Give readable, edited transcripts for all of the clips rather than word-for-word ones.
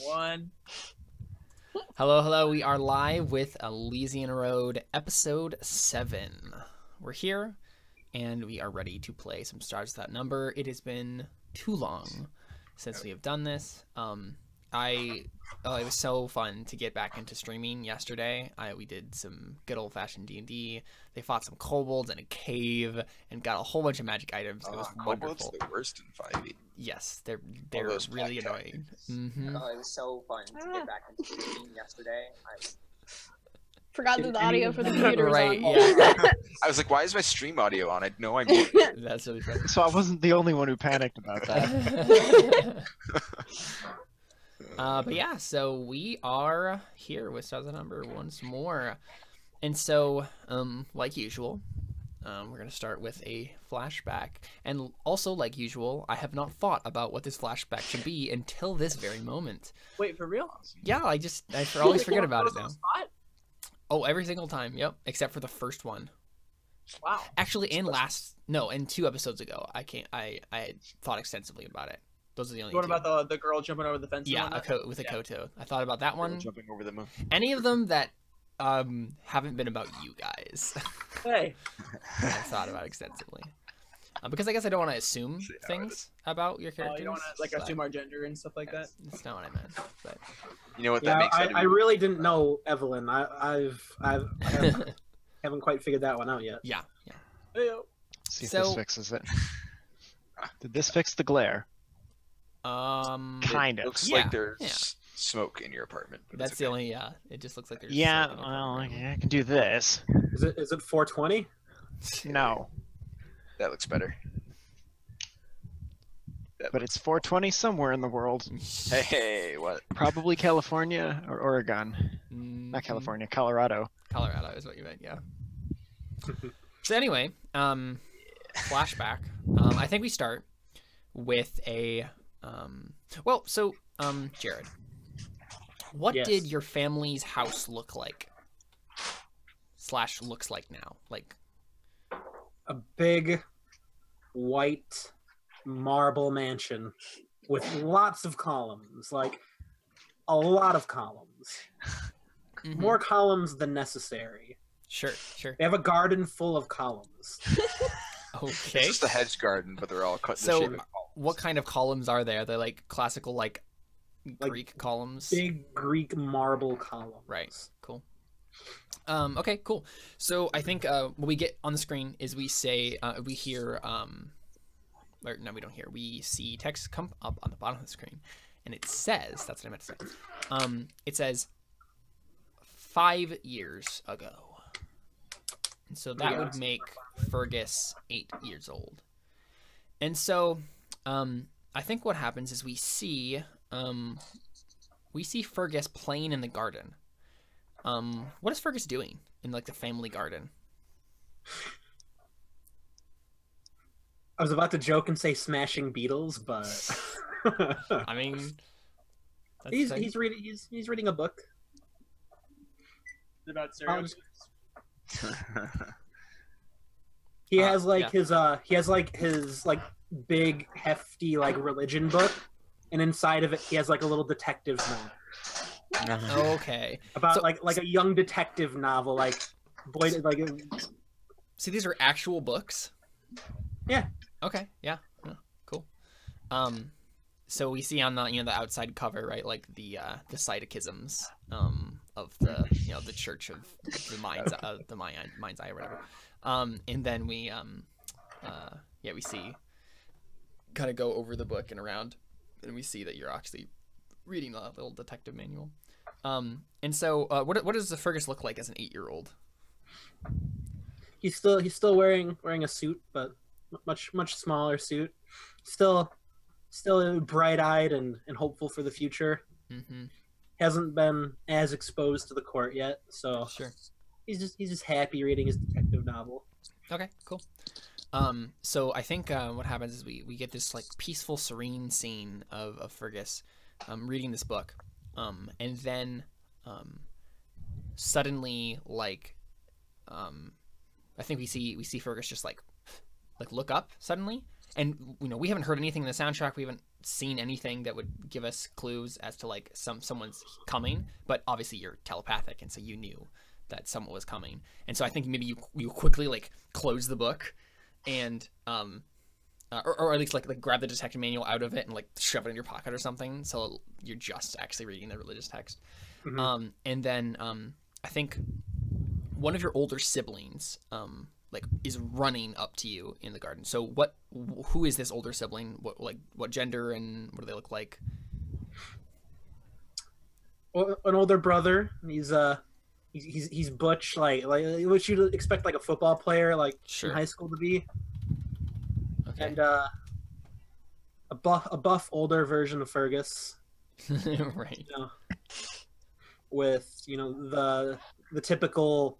One. Hello, hello. We are live with Elysian Road, episode 7. We're here, and we are ready to play some Stars Without Number. It has been too long since we have done this. It was so fun to get back into streaming yesterday. We did some good old-fashioned D&D. They fought some kobolds in a cave and got a whole bunch of magic items. It was wonderful. Kobolds the worst in 5e. Yes, they're really annoying. Oh, it was so fun to get back into streaming yesterday. Forgot that the audio for the computer was Right, on. yeah. I was like, why is my stream audio on? I know I'm muted. That's really funny. So I wasn't the only one who panicked about that. But yeah, so we are here with Stars Without Number once more. And so, like usual, we're going to start with a flashback. And also, like usual, I have not thought about what this flashback should be until this very moment. Wait, for real? Yeah, I always forget about it now. Spot? Oh, every single time, yep, except for the first one. Wow. Actually, and 2 episodes ago, I had thought extensively about it. Those are the only What two. about the girl jumping over the fence? Yeah, with a koto. I thought about that one. Jumping over the moon. Any of them that haven't been about you guys. Hey. I thought about extensively. Because I guess I don't want to assume things about your characters. You don't want to assume our gender and stuff like that. That's not what I meant. But You know what that makes I really didn't know Evelyn. I haven't quite figured that one out yet. yeah. Hey-o. See if So- this fixes it. Did this fix the glare? Kind of. Looks Yeah, like there's yeah. smoke in your apartment. But That's it's the okay. only. Yeah, it just looks like there's. Yeah, something well, different. I can do this. Is it 420? No, That looks better. but it's 420 somewhere in the world. Hey, what? Probably California or Oregon. Mm, Not California, Colorado. Colorado is what you meant. Yeah. So anyway, flashback. I think we start with a. Jared, what Yes. did your family's house look like? / looks like now, like. A big white marble mansion with lots of columns, like a lot of columns. Mhm. More columns than necessary. Sure. They have a garden full of columns. Okay. It's just a hedge garden, but they're all cut in the So, shape of columns. what kind of columns are there? They're like classical, like Greek columns. Big Greek marble columns. Right. Cool. Okay. Cool. So I think what we get on the screen is we say we hear or no, we don't hear. We see text come up on the bottom of the screen, and it says, that's what I meant to say. It says 5 years ago, and so that would make Fergus 8 years old. And so I think what happens is we see Fergus playing in the garden. What is Fergus doing in like the family garden? I was about to joke and say smashing beetles, but I mean, that's he's reading a book. It's about serial Um, killers. He has like yeah. his big hefty like religion book, and inside of it he has like a little detective novel Okay. about So- like a young detective novel, like boy like See, these are actual books. Yeah. Okay. Yeah. Cool. So we see on the the outside cover, right, like the cytochisms of the Church of the Mind's Eye or whatever. And then we we see kind of go over the book and around, and we see that you're actually reading a little detective manual. And so what does the Fergus look like as an 8-year-old? he's still wearing a suit, but much smaller suit. Still bright-eyed and hopeful for the future. Mm-hmm. Hasn't been as exposed to the court yet, so Sure. he's just happy reading his detective novel. Okay, cool. So I think what happens is we get this like peaceful, serene scene of Fergus reading this book, and then suddenly like I think we see Fergus just like look up suddenly, and we haven't heard anything in the soundtrack, we haven't seen anything that would give us clues as to like someone's coming, but obviously you're telepathic, and so you knew that someone was coming. And so I think maybe you quickly like close the book and or at least like grab the detective manual out of it and like shove it in your pocket or something, so you're just actually reading the religious text. And then I think one of your older siblings like is running up to you in the garden. So who is this older sibling? What gender, and what do they look like? Well, an older brother. He's butch, like what you'd expect like a football player like Sure. in high school to be. Okay. And a buff older version of Fergus. Right. You know, with the typical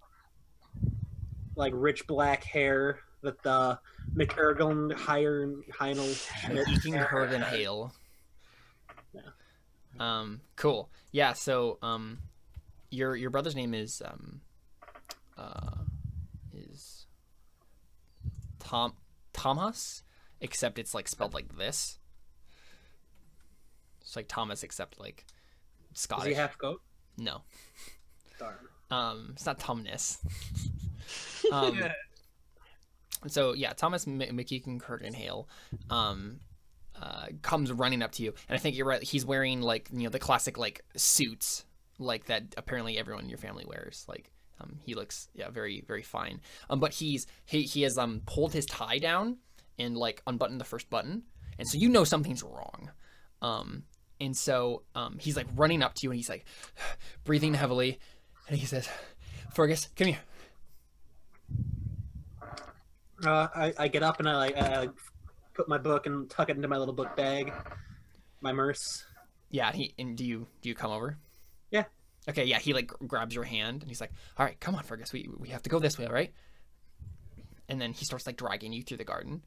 like rich black hair that the McErgon Heinel Eking Hergen Hale. Yeah. Cool. Yeah. So your brother's name is Thomas, except it's like spelled like this. It's like Thomas, except like Scottish. Is he half goat? No. Darn. It's not Tumnus. So yeah, Thomas McEakin Curtin Hale comes running up to you, and I think you're right. He's wearing like the classic like suits like that apparently everyone in your family wears. Like he looks very very fine. But he has pulled his tie down and like unbuttoned the first button, and so something's wrong. And so he's like running up to you, and he's like breathing heavily, and he says, "Fergus, come here." I get up and I put my book and tuck it into my little book bag, my merce. Yeah, do you come over? Yeah. Okay, yeah, he like grabs your hand and he's like, "All right, come on, Fergus, we have to go this way, all right?" And then he starts like dragging you through the garden.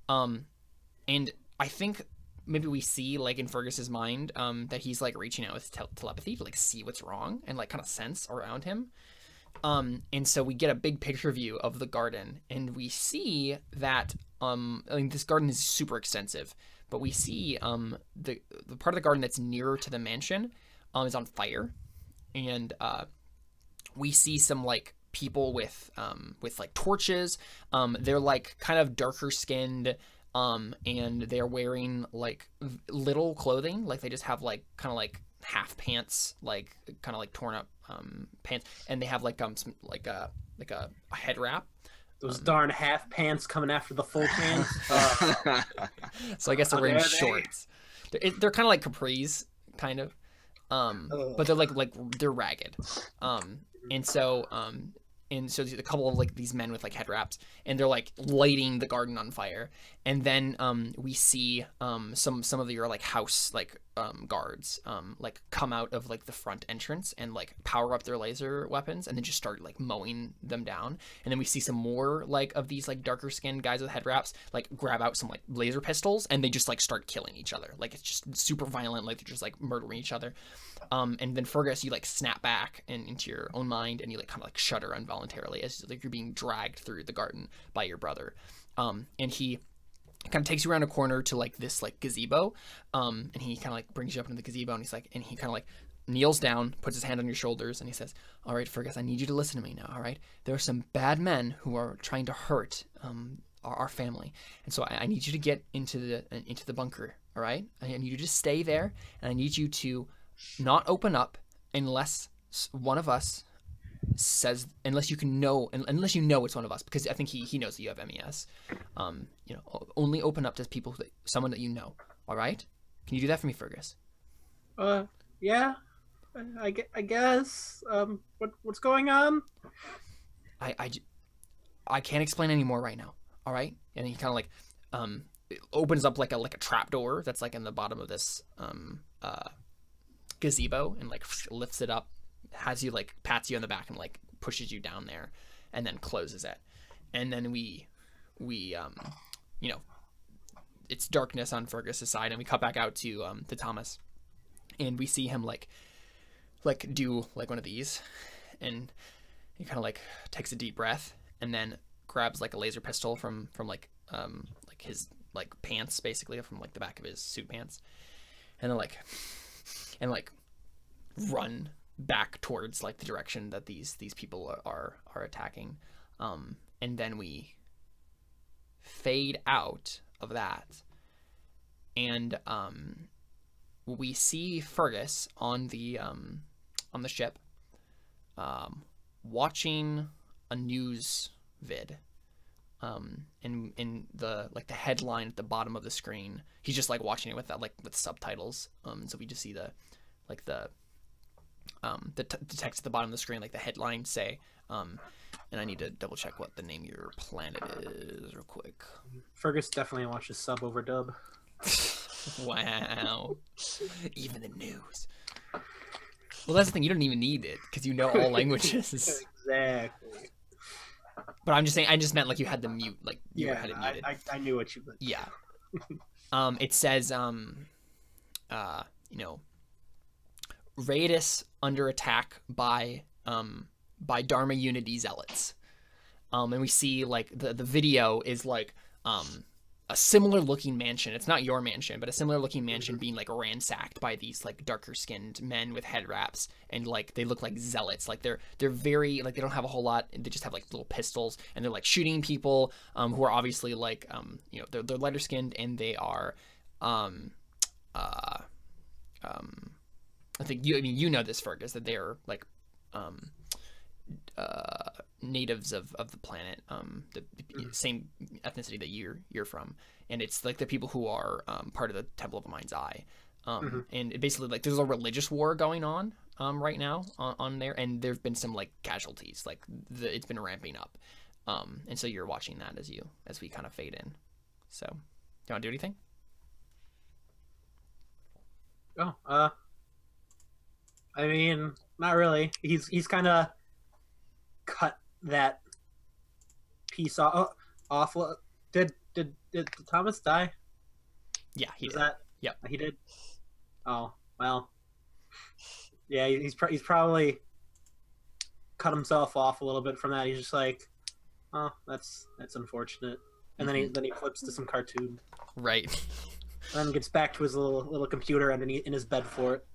And I think maybe we see like in Fergus's mind that he's like reaching out with telepathy to like see what's wrong and like kind of sense around him. And so we get a big picture view of the garden, and we see that this garden is super extensive, but we see the part of the garden that's nearer to the mansion is on fire, and we see some like people with like torches. They're like kind of darker skinned, and they're wearing like little clothing, like they just have like kind of like half pants, like kind of like torn up pants, and they have like some like a head wrap. Those darn half pants coming after the full pants. So I guess they're wearing shorts. They're kind of like capris, kind of, but they're like they're ragged. And so there's a couple of like these men with like head wraps, and they're like lighting the garden on fire. And then we see some of your like house like guards like come out of like the front entrance and like power up their laser weapons, and then just start like mowing them down. And then we see some more like of these like darker skinned guys with head wraps like grab out some like laser pistols, and they just like start killing each other. Like it's just super violent, like they're just like murdering each other. And then Fergus, you like snap back and into your own mind, and you like kind of like shudder involuntarily as like you're being dragged through the garden by your brother. And he kind of takes you around a corner to like this like gazebo, and he kind of like brings you up into the gazebo, and he kind of like kneels down, puts his hand on your shoulders, and he says, "All right, Fergus, I need you to listen to me now. All right, there are some bad men who are trying to hurt our family, and so I need you to get into the bunker. All right, I need you to just stay there, and I need you to not open up unless one of us says, unless you know it's one of us, because I think he knows that you have MES. Only open up to people, someone that you know. All right, can you do that for me, Fergus?" Yeah, I guess. What's going on? I can't explain any more right now. All right, and he kind of like opens up like a trap door that's like in the bottom of this gazebo, and like lifts it up, has you like pats you on the back and like pushes you down there, and then closes it. And then we it's darkness on Fergus's side, and we cut back out to Thomas, and we see him like do like one of these, and he kind of like takes a deep breath, and then grabs like a laser pistol from like his like pants, basically from like the back of his suit pants, and then like run back towards like the direction that these people are attacking, and then we fade out of that, and we see Fergus on the ship, watching a news vid, and in the like the headline at the bottom of the screen, he's just like watching it with that, like with subtitles, so we just see the text at the bottom of the screen, like the headline say, and I need to double check what the name of your planet is real quick. Fergus definitely watches sub over dub. Wow. Even the news. Well, that's the thing, you don't even need it because you know all languages. Exactly. But I'm just saying, I just meant like you had the mute, like you had it muted. I knew what you meant. Yeah. It says, Raidus under attack by Dharma Unity zealots. And we see like the video is like a similar looking mansion. It's not your mansion, but a similar looking mansion being like ransacked by these like darker skinned men with head wraps, and like they look like zealots. Like they're very like, they don't have a whole lot. They just have like little pistols, and they're like shooting people who are obviously like they're lighter skinned, and they are I think you know this, Fergus, that they are like natives of the planet, the same ethnicity that you're from, and it's like the people who are part of the Temple of the Mind's Eye, and it basically like there's a religious war going on right now on there, and there've been some like casualties, like it's been ramping up, and so you're watching that as we kind of fade in. So, do you want to do anything? Oh, I mean, not really. He's kind of cut that piece off. Did Thomas die? Yeah, he did. Yep, he did. Oh well. Yeah, he's probably cut himself off a little bit from that. He's just like, oh, that's unfortunate. And then he flips to some cartoon. Right. And then gets back to his little computer underneath in his bed for it.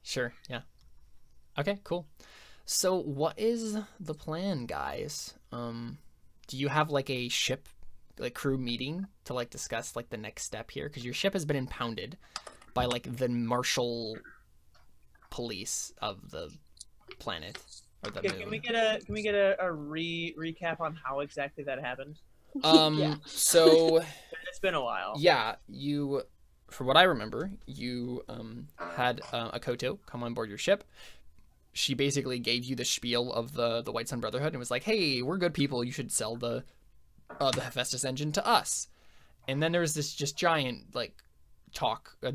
Sure. Yeah. Okay. Cool. So what is the plan, guys? Do you have like a ship, like crew meeting to like discuss like the next step here? Because your ship has been impounded by like the martial police of the planet or the moon. Can we get a recap on how exactly that happened? Yeah. So It's been a while. yeah, for what I remember, you had Akoto come on board your ship. She basically gave you the spiel of the White Sun Brotherhood and was like, "Hey, we're good people. You should sell the Hephaestus engine to us." And then there was this just giant like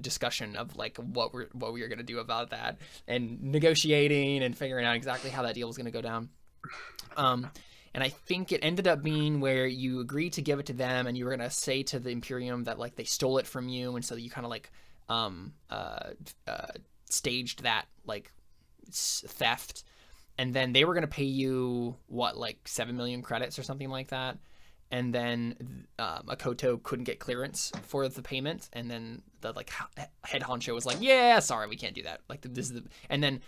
discussion of like what we were gonna do about that, and negotiating and figuring out exactly how that deal was gonna go down. And I think it ended up being where you agreed to give it to them, and you were gonna say to the Imperium that like they stole it from you, and so you kind of like staged that like theft, and then they were gonna pay you what, like 7 million credits or something like that, and then Akoto couldn't get clearance for the payment, and then the like head honcho was like, "Yeah, sorry, we can't do that. Like this is the," and then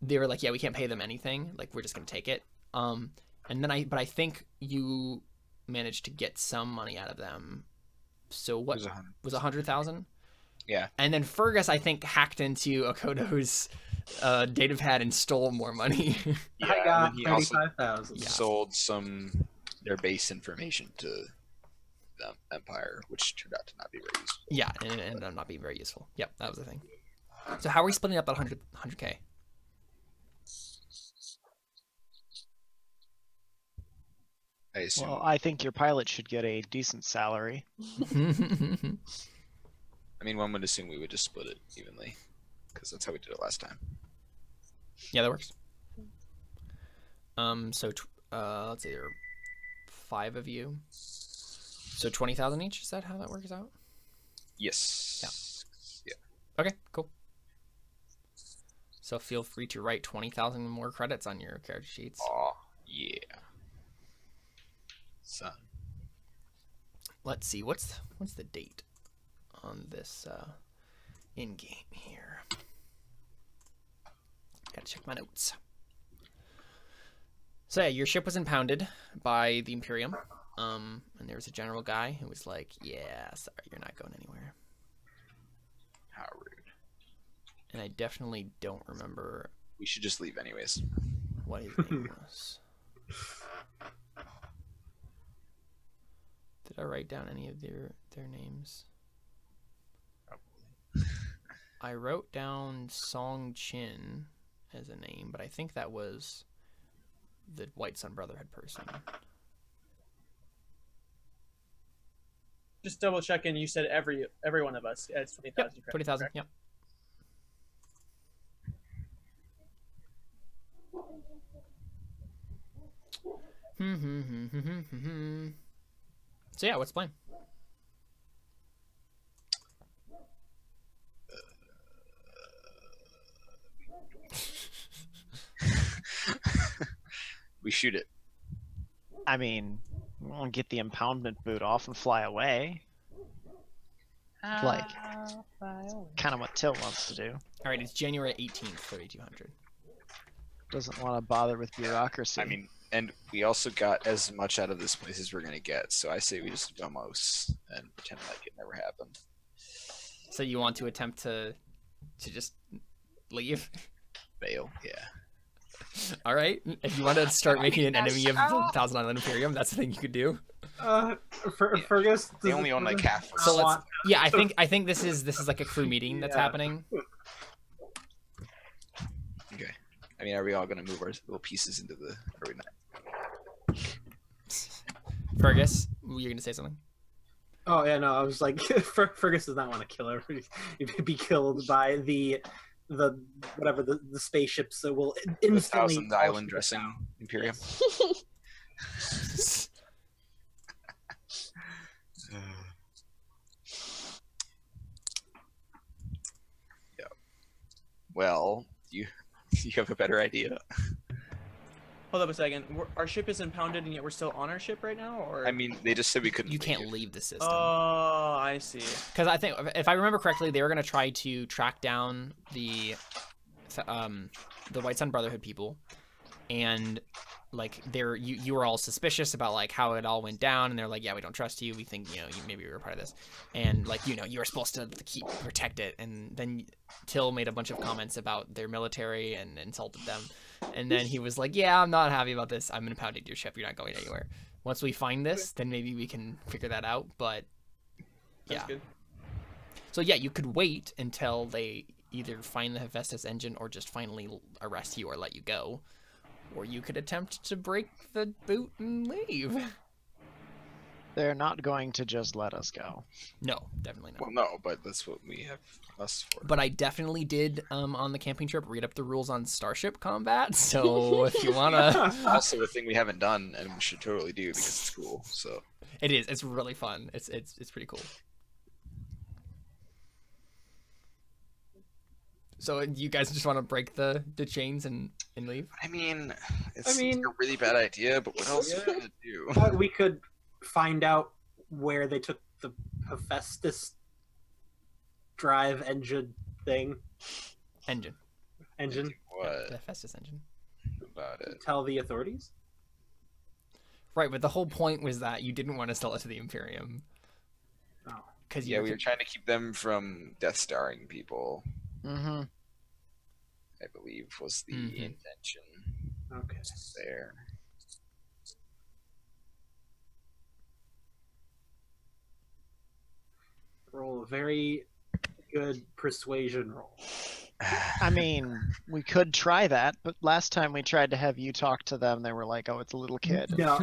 they were like, "Yeah, we can't pay them anything. Like we're just gonna take it." And then I think you managed to get some money out of them. So what was 100,000? Yeah. And then Fergus, I think, hacked into Akoto's data pad and stole more money. Yeah, I got and he also 35,000. sold their base information to the Empire, which turned out to not be very useful. Yeah, and it ended up not being very useful. Yep, that was the thing. So how are we splitting up that 100K? I assume. Well, I think your pilot should get a decent salary. I mean, one would assume we would just split it evenly, because that's how we did it last time. Yeah, that works. So let's see, there are 5 of you. So 20,000 each. Is that how that works out? Yes. Yeah. Okay, cool. So feel free to write 20,000 more credits on your character sheets. Aw, yeah. Son. Let's see, what's the date? on this in game here. Gotta check my notes. So yeah, your ship was impounded by the Imperium, and there was a general guy who was like, "Yeah, sorry, you're not going anywhere." How rude. And I definitely don't remember We should just leave anyways. what his name was. Did I write down any of their names? I wrote down Song Chin as a name, but I think that was the White Sun Brotherhood person. Just double checking. You said every one of us has 20,000. Yep, 20,000. Yep. So yeah, what's the plan? We shoot it. I mean, we'll get the impoundment boot off and fly away. Like, kind of what Till wants to do. All right, it's January 18th, 3200. Doesn't want to bother with bureaucracy. I mean, and we also got as much out of this place as we're gonna get. So I say we just vamos and pretend like it never happened. So you want to attempt to just leave? Bail, yeah. All right. If you want to start making an enemy of the Thousand Island Imperium, that's the thing you could do. Fergus. They only own like half. So let's. Yeah, I think this is like a crew meeting that's happening. Okay. I mean, are we all gonna move our little pieces into the? Are we not? Fergus, you're gonna say something? Oh yeah, no, I was like, Fergus does not want to kill her. He'd be killed by the whatever the spaceships that will instantly. Thousand Island dressing Imperium. Yeah. Well, you have a better idea. Hold up a second. Our ship is impounded, and yet we're still on our ship right now, or? I mean, they just said we couldn't. You can't leave the system. Oh, I see. Because I think, if I remember correctly, they were gonna try to track down the White Sun Brotherhood people, and like you were all suspicious about like how it all went down, and they're like, yeah, we don't trust you. We think maybe you were part of this, and like you were supposed to protect it, and then Till made a bunch of comments about their military and insulted them. And then he was like, yeah, I'm not happy about this. I'm impounding your ship. You're not going anywhere. Once we find this, then maybe we can figure that out. But yeah. That's good. So yeah, you could wait until they either find the Hephaestus engine or just finally arrest you or let you go. Or you could attempt to break the boot and leave. They're not going to just let us go. No, definitely not. Well, no, but that's what we have us for. But I definitely did, on the camping trip, read up the rules on starship combat. So if you wanna, Also a thing we haven't done and we should totally do because it's cool. So it is. It's really fun. It's pretty cool. So you guys just want to break the chains and leave? I mean, it's a really bad idea. But what else are we gonna do? We could find out where they took the Hephaestus drive engine thing. Engine. What The Hephaestus engine. about it? Tell the authorities. Right, but the whole point was that you didn't want to sell it to the Imperium. Oh. Because Yeah, we were trying to keep them from Death Starring people. Mm-hmm. I believe was the intention Okay. there. Roll a very good persuasion roll. I mean, we could try that, but last time we tried to have you talk to them, they were like, "Oh, it's a little kid." No,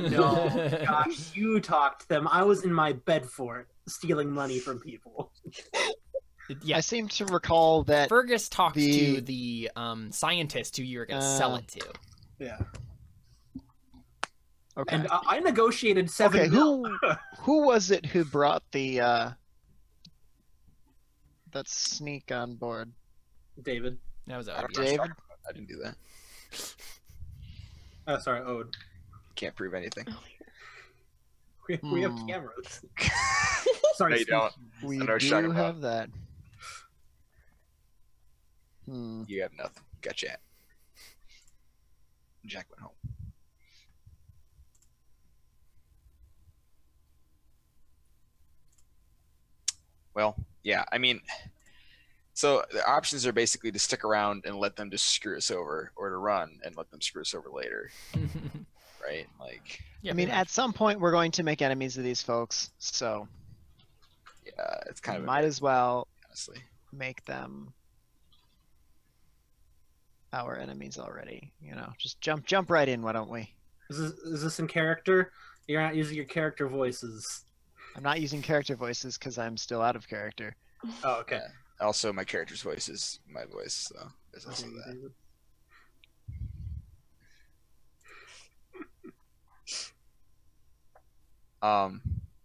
gosh, you talked to them. I was in my bed for it, stealing money from people. Yeah, I seem to recall that. Fergus talked to the scientist who you were going to sell it to. Yeah. Okay. And I negotiated 7 Okay, mil. who was it who brought the that sneak on board? David. That was I don't Ode. know what you're David? talking about. I didn't do that. Oh, sorry, Ode. Can't prove anything. We have cameras. Sorry, No, you don't. We I know what you're talking do about. have that. Hmm. You have nothing. Gotcha. Jack went home. Well, yeah, I mean, so the options are basically to stick around and let them just screw us over, or to run and let them screw us over later, right? Like, Yeah, I mean, pretty much. at some point, we're going to make enemies of these folks, so yeah, it's kind of might as well honestly. make them our enemies already. You know, just jump right in, why don't we? Is this in character? You're not using your character voices. I'm not using character voices because I'm still out of character. Oh, okay. Also, my character's voice is my voice, so there's also that.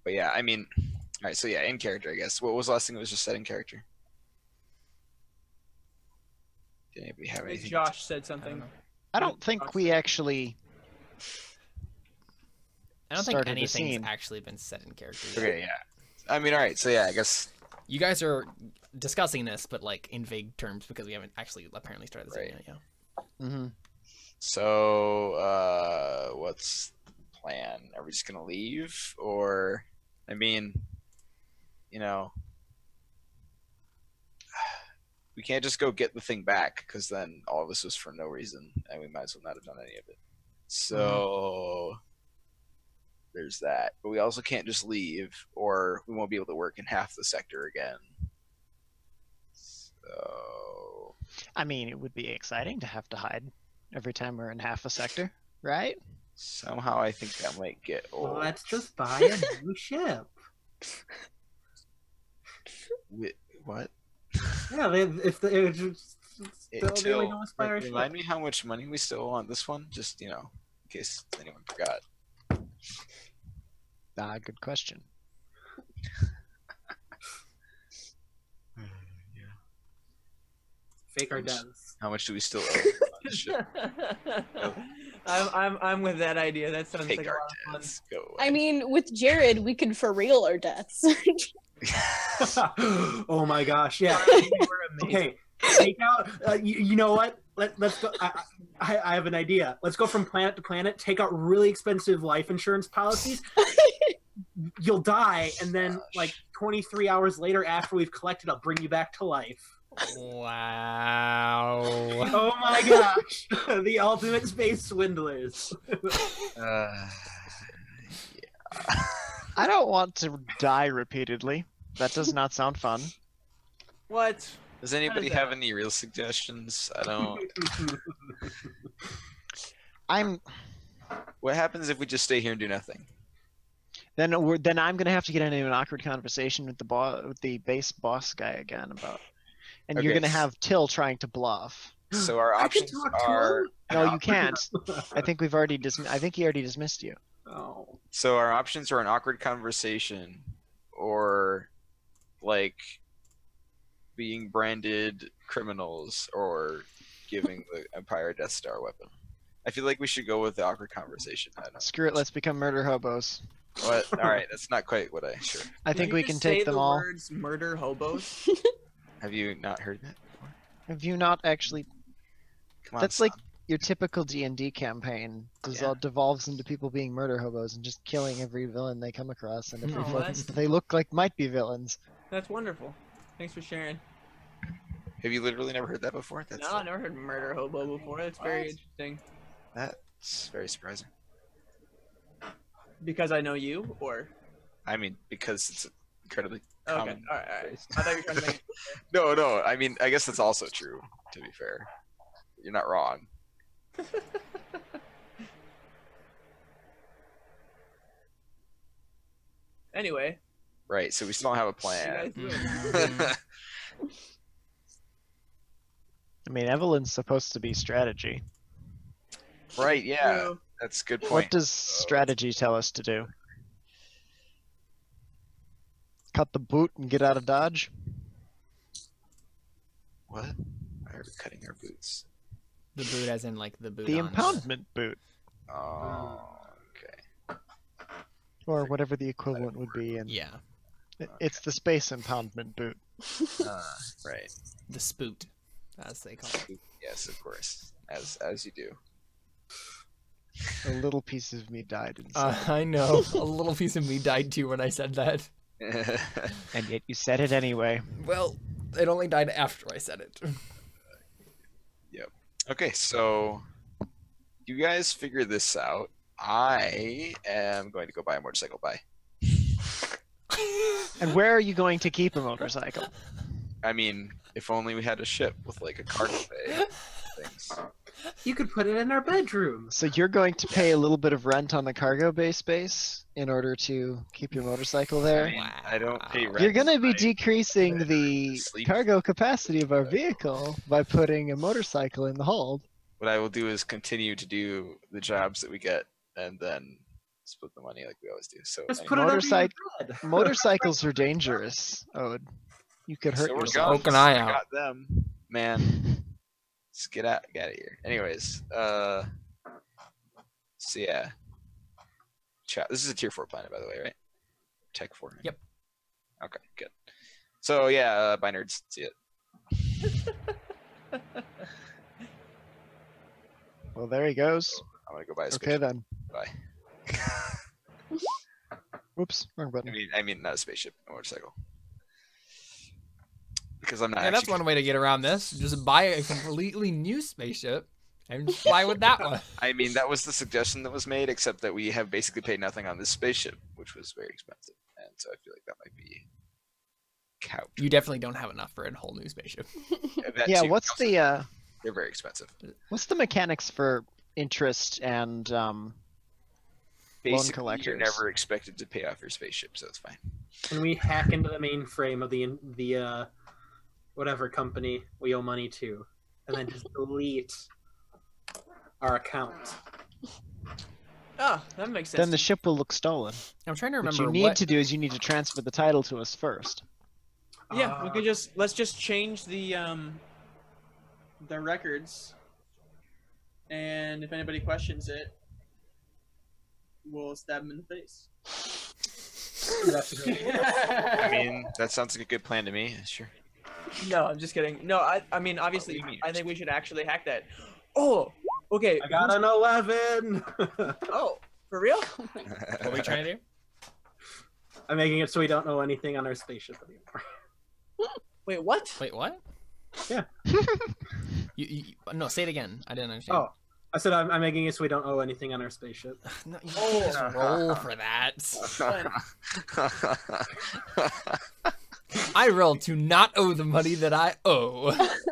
But yeah, I mean, all right. So yeah, in character, I guess. What was the last thing that was just said in character? Did anybody have anything? Josh said I don't something. know. I don't think we actually. I don't think started the anything's scene. actually been said in character yet. Okay, yeah. I mean, all right. So yeah, I guess. You guys are discussing this, but like in vague terms because we haven't actually apparently started the scene Right. yet. Yeah. Mm-hmm. So, what's the plan? Are we just gonna leave, or, I mean, you know, we can't just go get the thing back because then all of this was for no reason, and we might as well not have done any of it. So, there's that. But we also can't just leave, or we won't be able to work in half the sector again. So, I mean, it would be exciting to have to hide every time we're in half a sector, right? somehow I think that might get old. Well, let's just buy a new ship. What? Yeah, they only know us by our Remind ship. me how much money we still owe on this one, just, in case anyone forgot. Good question. Fake our deaths. How much do we still owe on this ship? I'm with that idea. That sounds Take like a our lot of fun. debts. Go away. I mean, with Jared, we could for real our deaths. Oh my gosh! Yeah. We're amazing. Okay. Take out. You know what? Let's go. I have an idea. Let's go from planet to planet. Take out really expensive life insurance policies. You'll die, and then like 23 hours later, after we've collected, I'll bring you back to life. Wow. Oh my gosh! The ultimate space swindlers. I don't want to die repeatedly. That does not sound fun. What? Does anybody that? have any real suggestions? I don't. What happens if we just stay here and do nothing? Then I'm gonna have to get into an awkward conversation with the base boss guy again about, and you're Okay. gonna have Till trying to bluff. So our I can options talk to are. No, you can't. I think we've already I think he already dismissed you. Oh. So our options are an awkward conversation, or like being branded criminals, or giving the Empire a Death Star weapon. I feel like we should go with the awkward conversation. I don't know. Screw it. Let's become murder hobos. What? All right, that's not quite what I sure. I Did think you we just can say take them the all. Words murder hobos. Have you not heard that before? Have you not actually? Come on, That's son. like your typical D&D campaign. Yeah. Devolves into people being murder hobos and just killing every villain they come across and every Oh, villain that's- that they look like might be villains. That's wonderful. Thanks for sharing. Have you literally never heard that before? That's No, I never heard murder hobo before. That's very What? interesting. That's very surprising. Because I know you, or I mean, because it's incredibly okay, common. all right. I thought you were trying to make. No. I mean, I guess that's also true. To be fair, you're not wrong. Anyway, Right. So we still don't have a you plan. guys win. Mm. I mean, Evelyn's supposed to be strategy. Right. Yeah. True. That's a good point. What does strategy tell us to do? Cut the boot and get out of Dodge? What? Why are we cutting our boots? The boot, as in like the boot. The on impoundment boot. Oh. Okay. Or whatever the equivalent would be. And Yeah, it's the space impoundment boot. Right. the spoot, as they call it. Yes, of course. As you do. A little piece of me died inside. I know. A little piece of me died too when I said that. And yet you said it anyway. Well, it only died after I said it. Yep. Okay, so you guys figure this out. I am going to go buy a motorcycle. Bye. And where are you going to keep a motorcycle? I mean, if only we had a ship with like a cargo bay things. You could put it in our bedroom. So you're going to pay a little bit of rent on the cargo bay space in order to keep your motorcycle there? I mean, I don't pay rent. You're going to be I- decreasing the sleep. cargo capacity of our vehicle by putting a motorcycle in the hold. What I will do is continue to do the jobs that we get and then split the money like we always do. So Just anyway. put it under your Motorcycle- bed. Motorcycles are dangerous, Ode. You could hurt So we're yourself. gone. Poke an eye I out. got them, man. Let's get out of here. Anyways, so yeah. Chat. This is a tier 4 planet, by the way, right? Tech 4. Yep. Okay, good. So yeah, bye nerds. See it. Well, there he goes. I'm gonna go buy a Okay spaceship. then. Bye. Whoops, wrong button. I mean, not a spaceship, a motorcycle. Because I'm not. Yeah, that's actually one way to get around this. Just buy a completely new spaceship and just fly with that one. I mean, that was the suggestion that was made, except that we have basically paid nothing on this spaceship, which was very expensive, and so I feel like that might be couch. You definitely don't have enough for a whole new spaceship. That Yeah, too. what's the They're very expensive. mechanics for interest and Basically, collectors. you're never expected to pay off your spaceship, so it's fine. When we hack into the mainframe of the whatever company we owe money to, and then just delete our account. Oh, that makes sense. then the ship will look stolen. I'm trying to What remember you need what. to do is you need to transfer the title to us first. Yeah, we could let's just change the records, and if anybody questions it, we'll stab them in the face. I mean, that sounds like a good plan to me. Sure. No, I'm just kidding. No, I mean, obviously, What do you mean? I think we should actually hack that. Oh, okay. I got an 11. Oh, for real? What are we trying to do? I'm making it so we don't know anything on our spaceship anymore. Wait, what? Wait, what? Yeah. No, say it again. I didn't understand. Oh, I said I'm making it so we don't owe anything on our spaceship. No, you can't just roll for that. I roll to not owe the money that I owe.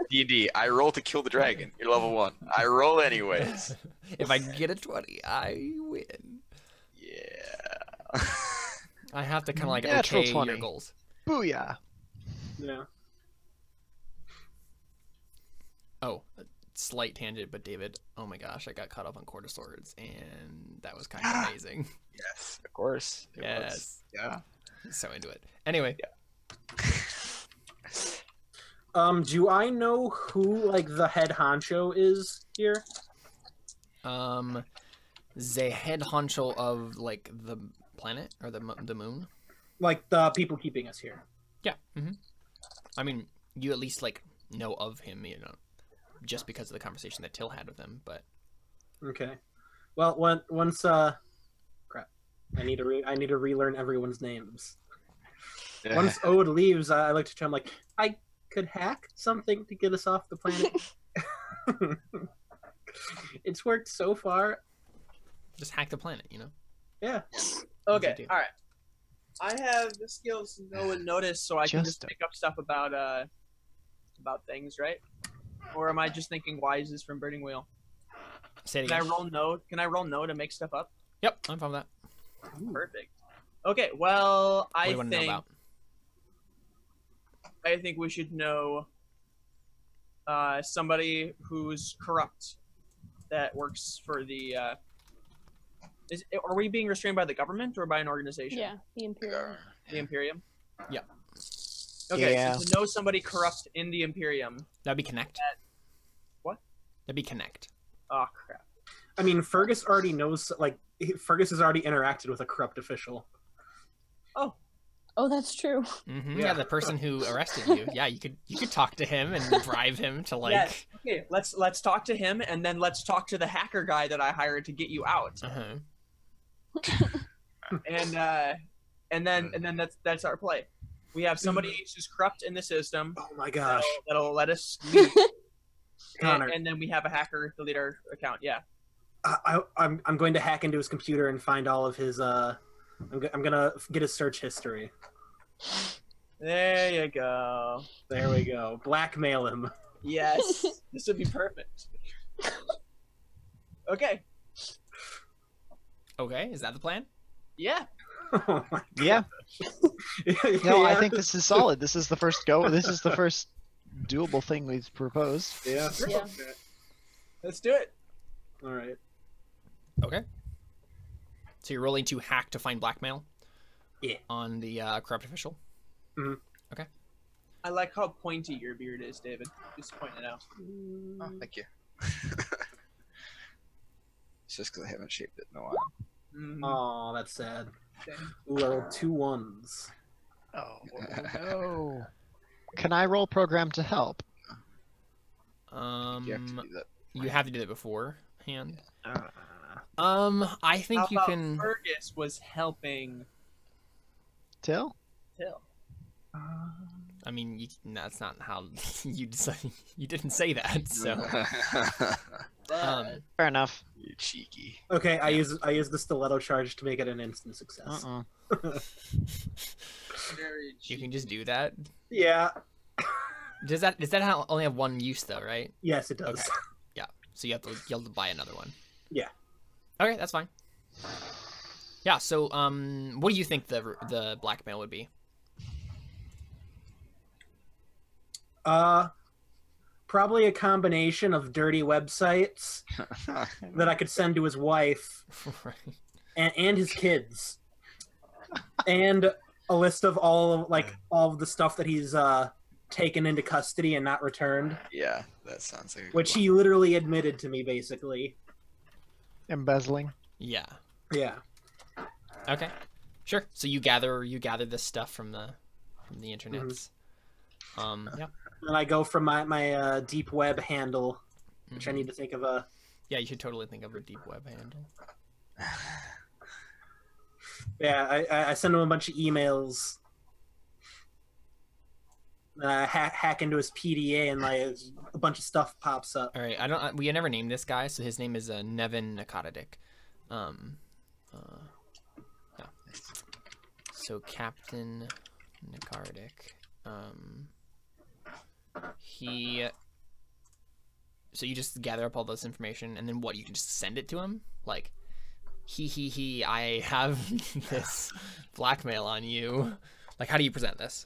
D&D, I roll to kill the dragon. You're level 1. I roll anyways. If I get a 20, I win. Yeah. I have to kind of like Natural okay 20. your goals. Booyah! Yeah. Oh, a slight tangent, but David, oh my gosh, I got caught up on quarter swords, and that was kind of amazing. Yes, of course. It was. Yes. Yeah. So into it. Anyway, Do I know who like the head honcho is here? the head honcho of like the planet or the moon. Like the people keeping us here. Yeah. I mean, you at least like know of him, you know, just because of the conversation that Till had with him. But Okay. Well, once crap, I need to relearn everyone's names. Once Ode leaves, I looked at him like, I could hack something to get us off the planet. It's worked so far. just hack the planet, you know. Yeah. Okay, do? all right. I have the skills to know and notice, so I can just Just pick up stuff about things, right? Or am I just thinking wise is from Burning Wheel? Say it Can I again. roll no? Can I roll no to make stuff up? Yep, I'm fine with that. Perfect. Okay, well, What do you want to know about? I think we should know somebody who's corrupt that works for the. Are we being restrained by the government or by an organization? Yeah, the Imperium. The Imperium. Yep. Okay, Yeah. so to know somebody corrupt in the Imperium. That'd be Connect. What? That'd be Connect. Oh crap. I mean, Fergus already knows. Like, Fergus has already interacted with a corrupt official. Oh, that's true. Yeah, the person who arrested you. Yeah, you could talk to him and bribe him to like. Yes. Okay, let's talk to him, and then let's talk to the hacker guy that I hired to get you out. And then that's our play. We have somebody who's corrupt in the system. Oh my gosh. That'll let us leave. Connor. and then we have a hacker delete our account. Yeah. I'm going to hack into his computer and find all of his. I'm gonna get his search history. There you go. There we go. Blackmail him. Yes. This would be perfect. Okay. Okay, is that the plan? Yeah. Oh my Yeah. God. No, I think this is solid. This is the first go. This is the first doable thing we've proposed. Yeah. Yeah. Let's do it. All right. Okay. So you're rolling to hack to find blackmail? Yeah. On the corrupt official? Mhm. Okay. I like how pointy your beard is, David. Just pointing it out. Oh, thank you. It's just because I haven't shaped it in a while. Oh, that's sad. Okay. Ooh, I rolled 2 1s. Oh no! Can I roll program to help? You have to do that. You have to do that beforehand. Uh, I think How you about can. Fergus was helping Till? Till. I mean, that's not how you didn't say that. So, Fair enough. You cheeky. Okay, I use the stiletto charge to make it an instant success. Very you can just do that. Yeah. Does that only have one use though, right? Yes, it does. Okay. Yeah. So you have to buy another one. Yeah. Okay, that's fine. Yeah. So, what do you think the blackmail would be? Probably a combination of dirty websites that I could send to his wife Right. and his kids, and a list of all of the stuff that he's taken into custody and not returned, Yeah, that sounds like a good which one. he literally admitted to me, basically. Embezzling. Yeah. Yeah. Okay. Sure. So you gather this stuff from the internets. Yeah. And I go from my deep web handle, which I Mhm. need to think of a. Yeah, you should totally think of a deep web handle. Yeah, I send him a bunch of emails. Hack into his PDA and a bunch of stuff pops up. All right. We never named this guy, so his name is Nevin Nakadic. Yeah. So Captain Nakardic. So you just gather up all this information, and then what? You can just send it to him, like, I have this blackmail on you. Like, how do you present this?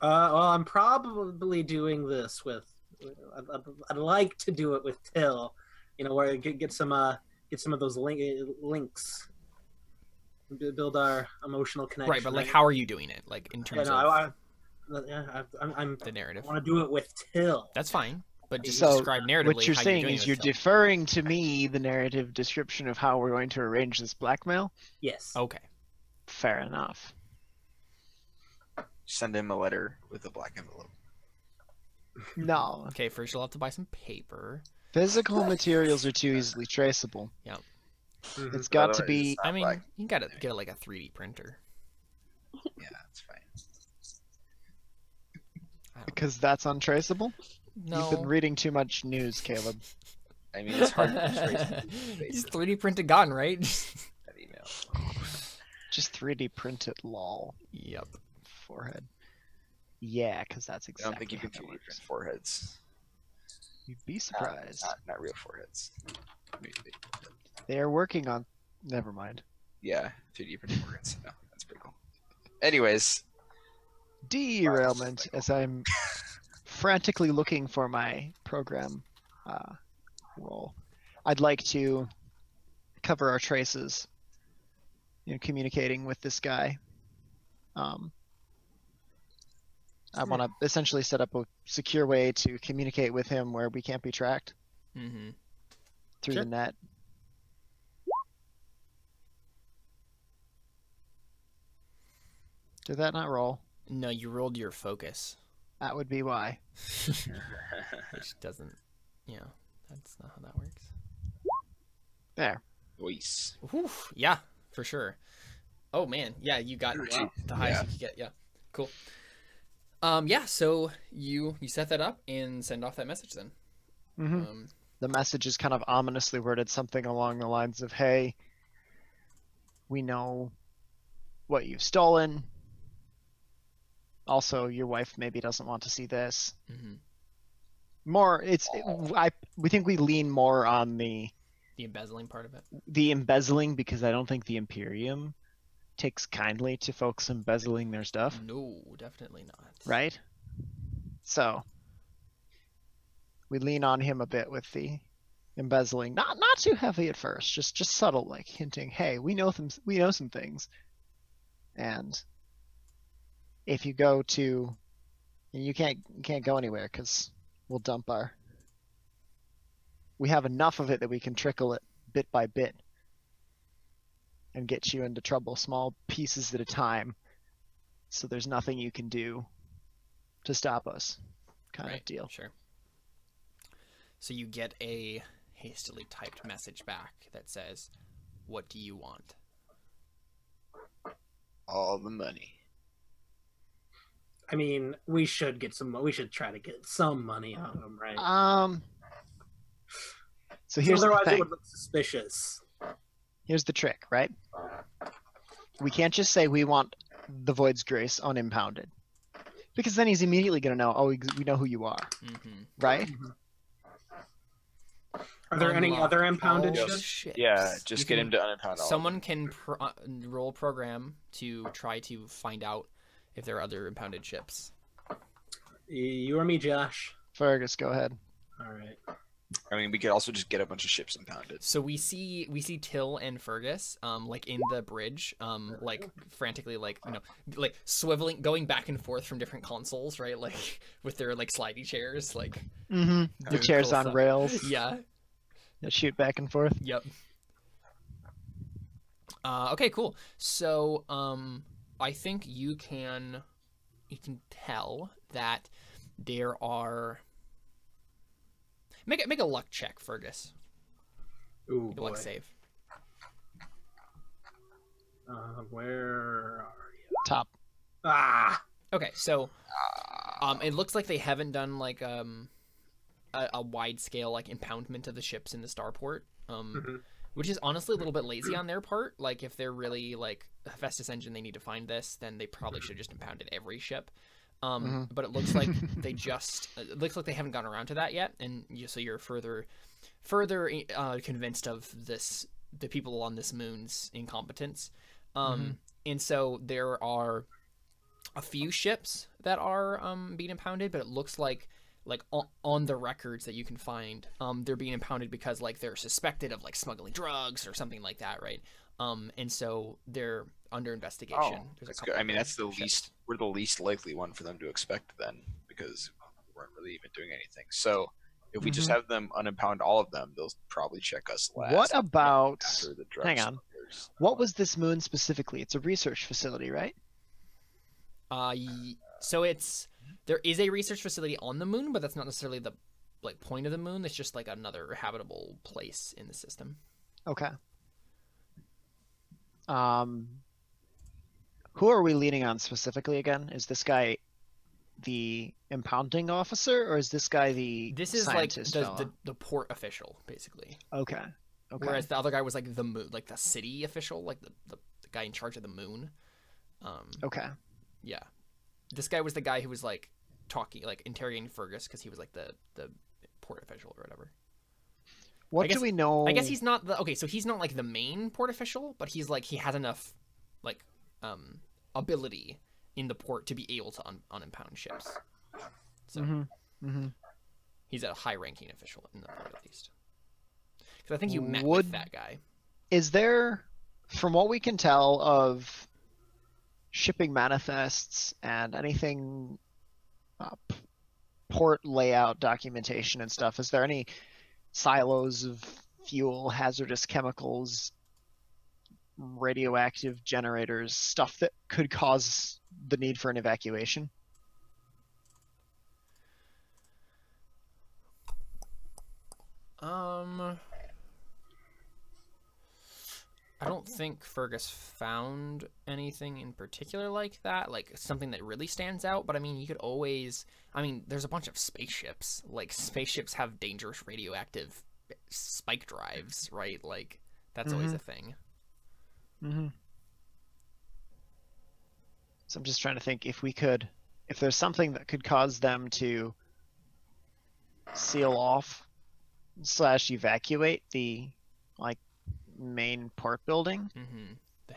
Well, I'm probably doing this with. I'd like to do it with Till, where I get some of those links, build our emotional connection. Right, but like, how are you doing it? Like, in terms of I'm the narrative? I want to do it with Till. That's fine, but just So, describe narratively. what you're how saying doing is it you're with Till. deferring to me the narrative description of how we're going to arrange this blackmail? Yes. Okay. Fair enough. Send him a letter with a black envelope. No. Okay, first you'll have to buy some paper. Physical materials are too easily traceable. Mhm. It's got to Otherwise, be... it's not I mean, black. you gotta get like a 3D printer. Yeah, that's fine. I don't Because that's untraceable? know. You've been reading too much news, Caleb. I mean, it's hard to trace He's 3D printed gun, right? that email. Just 3D print it, lol. Yep. Forehead. Yeah, because that's I exactly don't think you can how it 3D print works. foreheads. You'd be surprised. Not real foreheads. Maybe. They're working on... Never mind. Yeah, 3D printing foreheads. No, that's pretty cool. Anyways, Derailment, as I'm frantically looking for my program role. I'd like to cover our traces, communicating with this guy. I want to essentially set up a secure way to communicate with him where we can't be tracked. Mm-hmm. through Sure. the net. Did that not roll? No, you rolled your focus, That would be why. which doesn't. Yeah, that's not how that works. There. Voice. Whew, yeah, for sure. Oh man, yeah, you got the highest you could get. Yeah, cool. Yeah, so you set that up and send off that message then. Mm-hmm. The message is kind of ominously worded, something along the lines of, "Hey, we know what you've stolen. Also, your wife maybe doesn't want to see this." Mm-hmm. We think we lean more on the embezzling part of it. embezzling, because I don't think the Imperium takes kindly to folks embezzling their stuff, No, definitely not. right? So we lean on him a bit with the embezzling, not too heavy at first, just subtle, like hinting, "Hey, we know some things, and if you go to, you can't go anywhere because we'll dump we have enough of it that we can trickle it bit by bit and get you into trouble, small pieces at a time, so there's nothing you can do to stop us," kind of deal. Sure. So you get a hastily typed message back that says, "What do you want?" All the money. I mean, we should try to get some money out of them, right? So here's the otherwise, it thing. would look suspicious. Here's the trick, right? We can't just say we want the Void's Grace unimpounded, because then he's immediately going to know, "Oh, we know who you are," Mm-hmm. right? Are there any Unlock other impounded all ships? ships. Yeah, just You get can- him to unimpound all. Someone can roll a program to try to find out if there are other impounded ships. You or me, Josh? Fergus, go ahead. All right. I mean, we could also just get a bunch of ships impounded. So we see Till and Fergus, like in the bridge, like frantically, like like swiveling, going back and forth from different consoles, right? Like with their like slidey chairs, like The doing chairs cool on stuff. rails. Yeah. That shoot back and forth. Yep. Okay, cool. So, I think you can tell that there are. Make a luck check, Fergus. Ooh, Make a boy. luck save. Where are you? Top. Ah! Okay, so it looks like they haven't done like a wide scale like impoundment of the ships in the starport, which is honestly a little bit lazy on their part. Like if they're really like Hephaestus engine, they need to find this, then they probably should have just impounded every ship. But it looks like it looks like they haven't gotten around to that yet, and so you're further convinced of the people on this moon's incompetence. And so there are a few ships that are being impounded, but it looks like on the records that you can find, they're being impounded because like they're suspected of like smuggling drugs or something like that, right? And so they're under investigation. Oh, There's a that's couple good. I mean, of that's the ships. least. We're the least likely one for them to expect then, because we weren't really even doing anything. So if we just have them unimpound all of them, they'll probably check us last. What about? after the drug Hang on. smugglers. What was this moon specifically? It's a research facility, right? So there is a research facility on the moon, but that's not necessarily the like point of the moon. It's just like another habitable place in the system. Okay. Who are we leaning on specifically again? Is this guy the impounding officer, or is this guy the This is like scientist the, fella? the port official, basically. Okay. Okay. Whereas the other guy was like the moon, like the city official, like the guy in charge of the moon. Okay. Yeah, this guy was the guy who was like talking, like interrogating Fergus because he was like the port official or whatever. What guess- do we know? I guess he's not so he's not like the main port official, but he's like he has enough like ability in the port to be able to unimpound ships. So he's a high-ranking official in the port at least. Because I think you met with that guy. Is there, from what we can tell of shipping manifests and anything port layout documentation and stuff, is there any silos of fuel, hazardous chemicals, radioactive generators, stuff that could cause the need for an evacuation? I don't think Fergus found anything in particular like that, like something that really stands out. But I mean, you could always, I mean, there's a bunch of spaceships. Like, spaceships have dangerous radioactive spike drives, right? Like, that's always a thing. Mm-hmm. So I'm just trying to think if there's something that could cause them to seal off / evacuate the, like, main port building.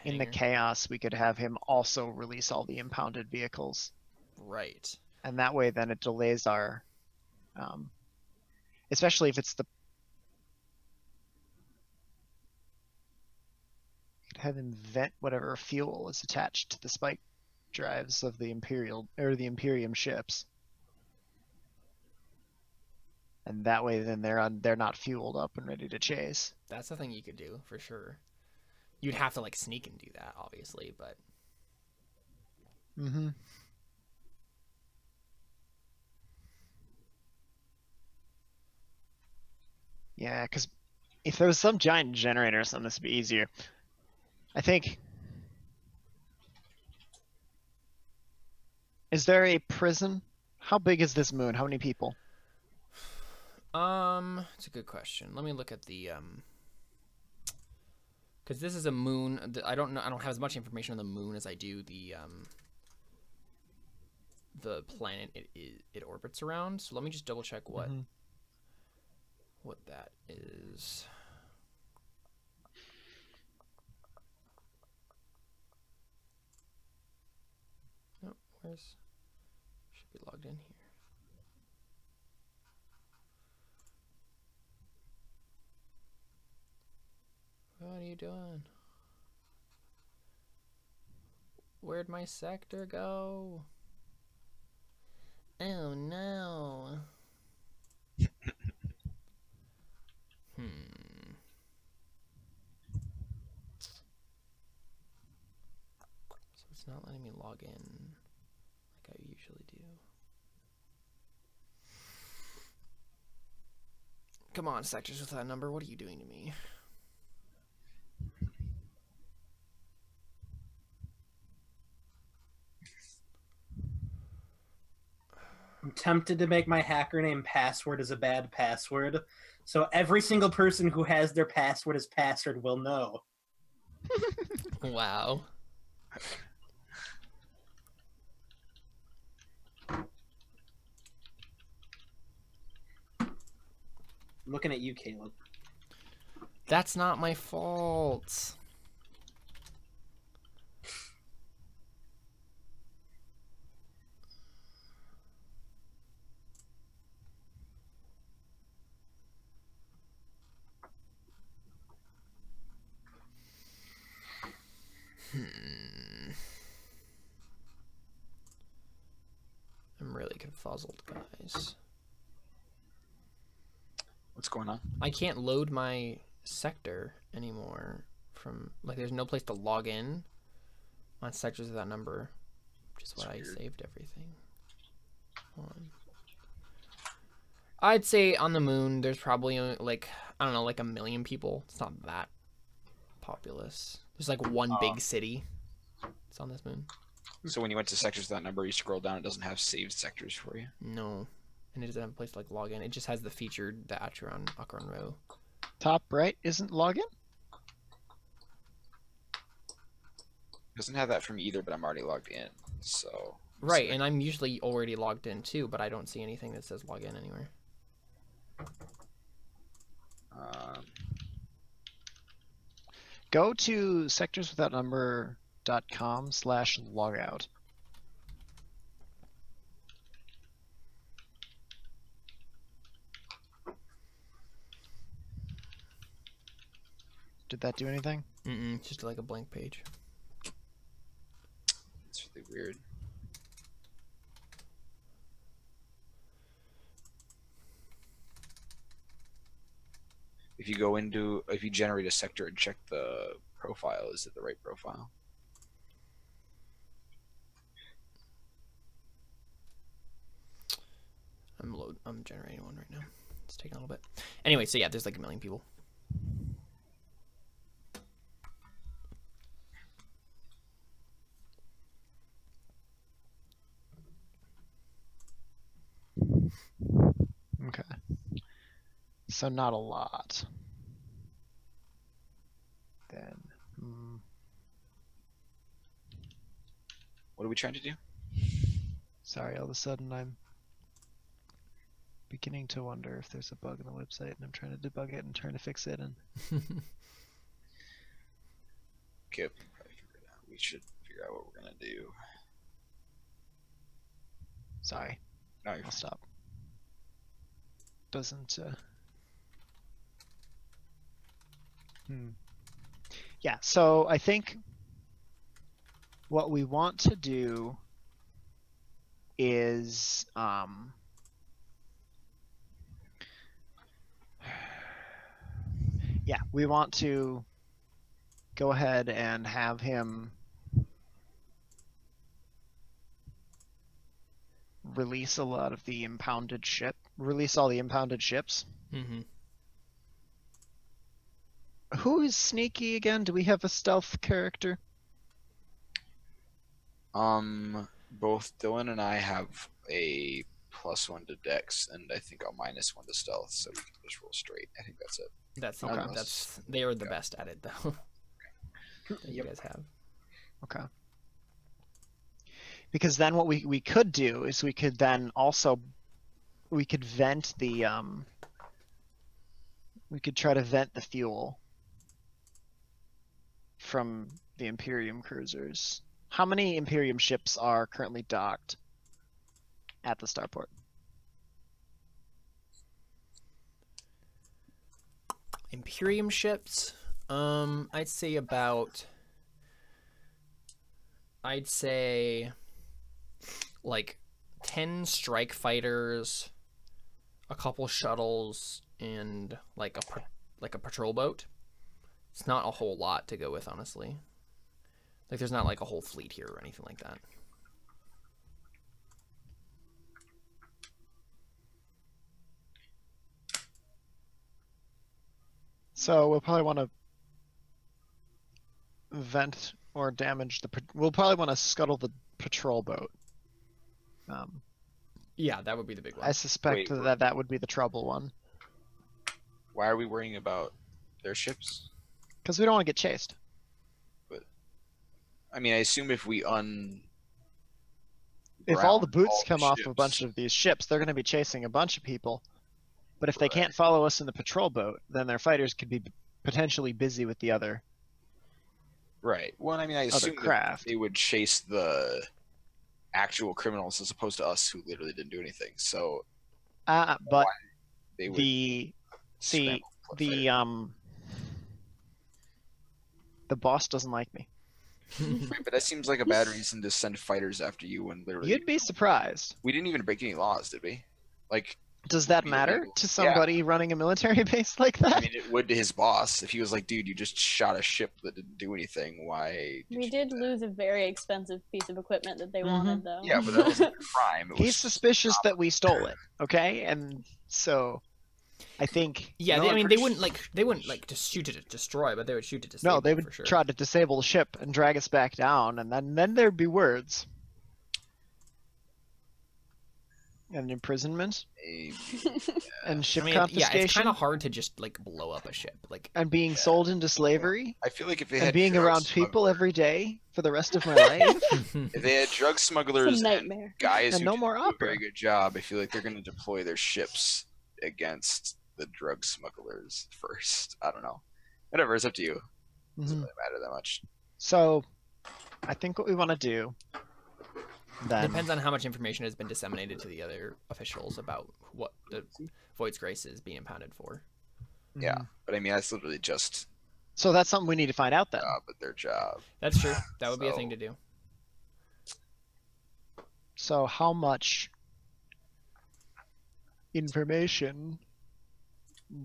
In the chaos, we could have him also release all the impounded vehicles. Right. And that way, then it delays our, especially if it's the. You could have him vent whatever fuel is attached to the spike drives of the Imperium ships. And that way, then they're not fueled up and ready to chase. That's the thing you could do for sure. You'd have to like sneak and do that, obviously, but. Mm-hmm. Yeah, because if there was some giant generator or something, this would be easier. I think. Is there a prison? How big is this moon? How many people? It's a good question. Let me look at the because this is a moon. I don't know. I don't have as much information on the moon as I do the planet it orbits around. So let me just double check what that is. No, should be logged in here. What are you doing? Where'd my sector go? Oh no. So it's not letting me log in like I usually do. Come on, sectors with that number, what are you doing to me? I'm tempted to make my hacker name password as a bad password, so every single person who has their password as password will know. Wow. I'm looking at you, Caleb. That's not my fault. I'm really confuzzled, guys. What's going on? I can't load my sector anymore from, like, there's no place to log in on sectors of that number, which is why I saved everything. Hold on. I'd say on the moon there's probably like, I don't know, like 1 million people. It's not that populous. There's like one big city. It's on this moon. So when you went to sectors of that number, you scroll down, it doesn't have saved sectors for you. No. And it doesn't have a place to like log in. It just has the featured, the Acheron row. Top right isn't login? Doesn't have that for me either, but I'm already logged in, so. Right, and I'm usually already logged in too, but I don't see anything that says log in anywhere. Go to sectorswithoutnumber.com/logout. Did that do anything? It's just like a blank page. It's really weird. if you generate a sector and check the profile, is it the right profile? I'm generating one right now. It's taking a little bit. Anyway, so yeah, there's like 1 million people. Okay. So not a lot. Then. What are we trying to do? Sorry, all of a sudden I'm beginning to wonder if there's a bug in the website, and I'm trying to debug it and trying to fix it. And Okay, probably figure it out. We should figure out what we're gonna do. sorry, No, you're I'll fine. stop. Doesn't. Yeah. So I think what we want to do is yeah, we want to go ahead and have him release all the impounded ships. Mm-hmm. Who is sneaky again? Do we have a stealth character? Both Dylan and I have a +1 to Dex, and I think a -1 to Stealth, so we can just roll straight. I think that's it. That's they are the best at it though. That you guys have. Okay. Because then what we could do is we could then also vent the we could try to vent the fuel from the Imperium cruisers. How many Imperium ships are currently docked at the starport? Imperium ships? I'd say like 10 strike fighters, a couple shuttles, and like a patrol boat. It's not a whole lot to go with, honestly. Like there's not like a whole fleet here or anything like that. So we'll probably want to vent or damage we'll probably want to scuttle the patrol boat. Yeah, that would be the big one. I suspect Wait, that would be the trouble one. Why are we worrying about their ships? Because we don't want to get chased. I mean, I assume if we If all the ground boots all come the off a ships- bunch of these ships, they're going to be chasing a bunch of people. But if they can't follow us in the patrol boat, then their fighters could be potentially busy with the other. Right. Well, I mean, I Other assume that craft. they would chase the actual criminals as opposed to us who literally didn't do anything. So But they would the scramble for fire. the boss doesn't like me. Right, but that seems like a bad reason to send fighters after you when literally You'd be surprised. we didn't even break any laws, did we? Like, Does that be matter illegal. to Yeah. somebody running a military base like that? I mean, it would to his boss if he was like, "Dude, you just shot a ship that didn't do anything. Why?" We you did do that?" lose a very expensive piece of equipment that they Mhm. wanted, though. Yeah, but that wasn't a crime. It He's was suspicious that we stole it, okay? And so I think Yeah, No, they, I I'm mean, pretty they wouldn't like just shoot it to destroy, but they would shoot to no, disable. they would for sure. try to disable the ship and drag us back down, and then there'd be words. And imprisonment and ship I mean, yeah, confiscation it's kind of hard to just like blow up a ship. Like, and being sold into slavery I feel like if they and had being drug around people smugglers- every day for the rest of my life if they had drug It's smugglers a and nightmare. guys and who no didn't more do a opera. very good job, I feel like they're going to deploy their ships against the drug smugglers first. I don't know. Whatever, it's up to you. Doesn't Mhm. really matter that much. So I think what we want to do then depends on how much information has been disseminated to the other officials about what the Void's Grace is being impounded for. Yeah, but I mean, that's literally just So that's something we need to find out then. but their job. That's true. That would be a So- thing to do. So how much information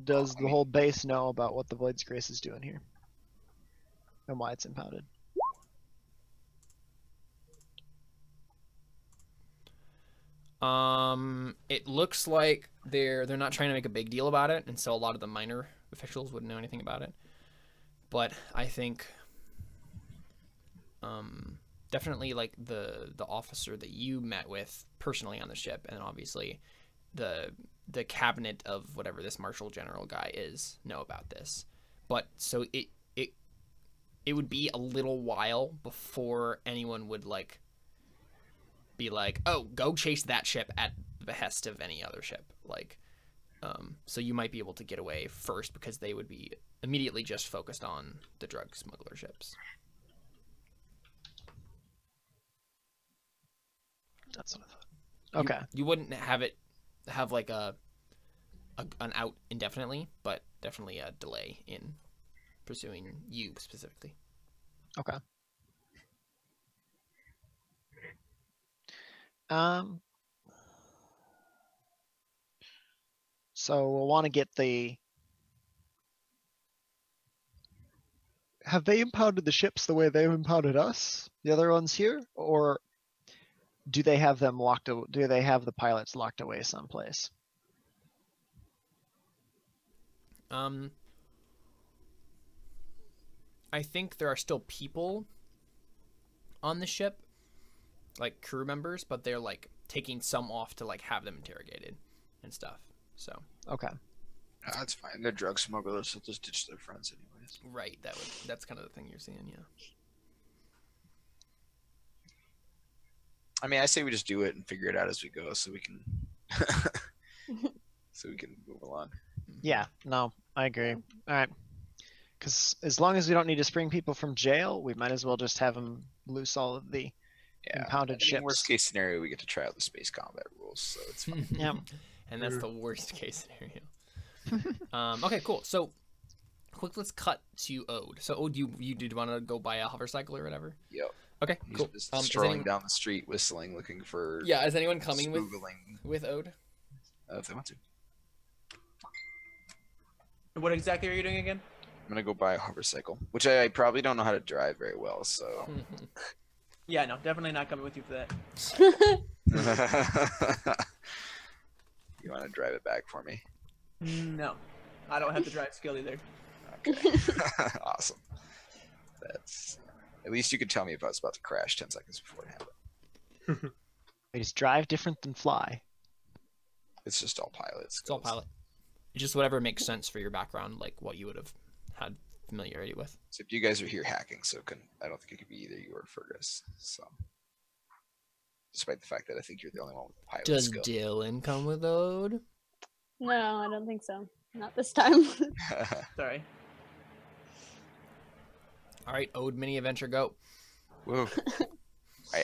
does the whole base know about what the Void's Grace is doing here? And why it's impounded? It looks like they're not trying to make a big deal about it, and so a lot of the minor officials wouldn't know anything about it. But I think, definitely like the officer that you met with personally on the ship, and obviously the cabinet of whatever this Marshal General guy is know about this. But so it would be a little while before anyone would like be like, oh, go chase that ship at the behest of any other ship. Like, so you might be able to get away first because they would be immediately just focused on the drug smuggler ships. That's what I thought. Okay. You wouldn't have like an out indefinitely, but definitely a delay in pursuing you specifically. Okay. So we'll want to get the... Have they impounded the ships the way they've impounded us? The other ones here? Or do they have them locked? Do they have the pilots locked away someplace? I think there are still people on the ship, like crew members, but they're like taking some off to like have them interrogated and stuff. So Okay. That's fine. They're drug smugglers, so they'll just ditch their friends anyways. right, that's kind of the thing you're seeing, yeah. I mean, I say we just do it and figure it out as we go, so we can move along. Yeah, no, I agree. All right. Because as long as we don't need to spring people from jail, we might as well just have them loose all of the impounded I mean, ships. worst case scenario, we get to try out the space combat rules, so it's fine. Yeah. And that's the worst case scenario. Okay, cool. So quick, let's cut to Ode. So Ode, you did want to go buy a Hovercycle or whatever? Yep. Okay, He's cool. just Is strolling down the street, whistling, looking for. Yeah, is anyone coming spoogling. with Ode? If they want to. What exactly are you doing again? I'm gonna go buy a Hovercycle, which I probably don't know how to drive very well, so. Yeah, no, definitely not coming with you for that. You want to drive it back for me? No, I don't have the drive skill either. Okay. Awesome. That's. At least you could tell me if I was about to crash 10 seconds before it happened. They just drive different than fly. It's just all pilots. It's all pilot. Just whatever makes sense for your background, like what you would have had familiarity with. Except you guys are here hacking, so I don't think it could be either you or Fergus. So, despite the fact that I think you're the only one with the pilot Does skill. Dylan come with Ode? No, I don't think so. Not this time. Sorry. All right, Ode mini adventure, go. Whoa.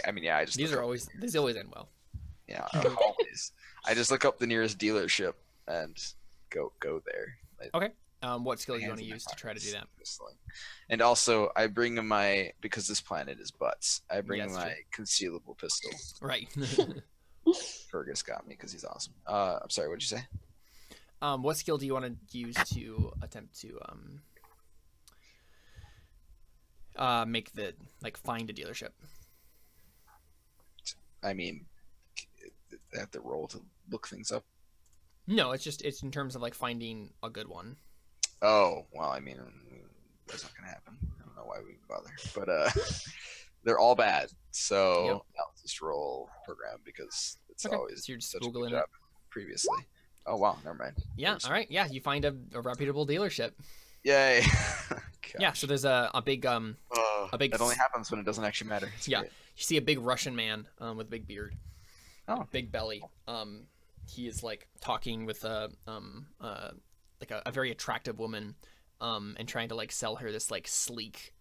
I mean, yeah, I just These always end well. Yeah, always. I just look up the nearest dealership and go there. Okay. What skill do you want to use to try to do that? And also, I bring my, because this planet is butts, I bring That's my true. concealable pistol. Right. Fergus got me because he's awesome. I'm sorry, what'd you say? What skill do you want to use to attempt to make the find a dealership? I mean, they have to roll to look things up. No, it's in terms of like finding a good one. Oh, well, I mean, that's not gonna happen. I don't know why we bother, but they're all bad. So Yep. I'll just roll program because it's Okay, always so you're just such a good Googling it. job previously. Oh wow, never mind. Yeah. All right. Yeah, you find a reputable dealership. Yay! Yeah. So there's a big a big That only happens when it doesn't actually matter. It's Yeah. great. You see a big Russian man with a big beard, Oh. big belly. He is like talking with a very attractive woman, and trying to like sell her this like sleek,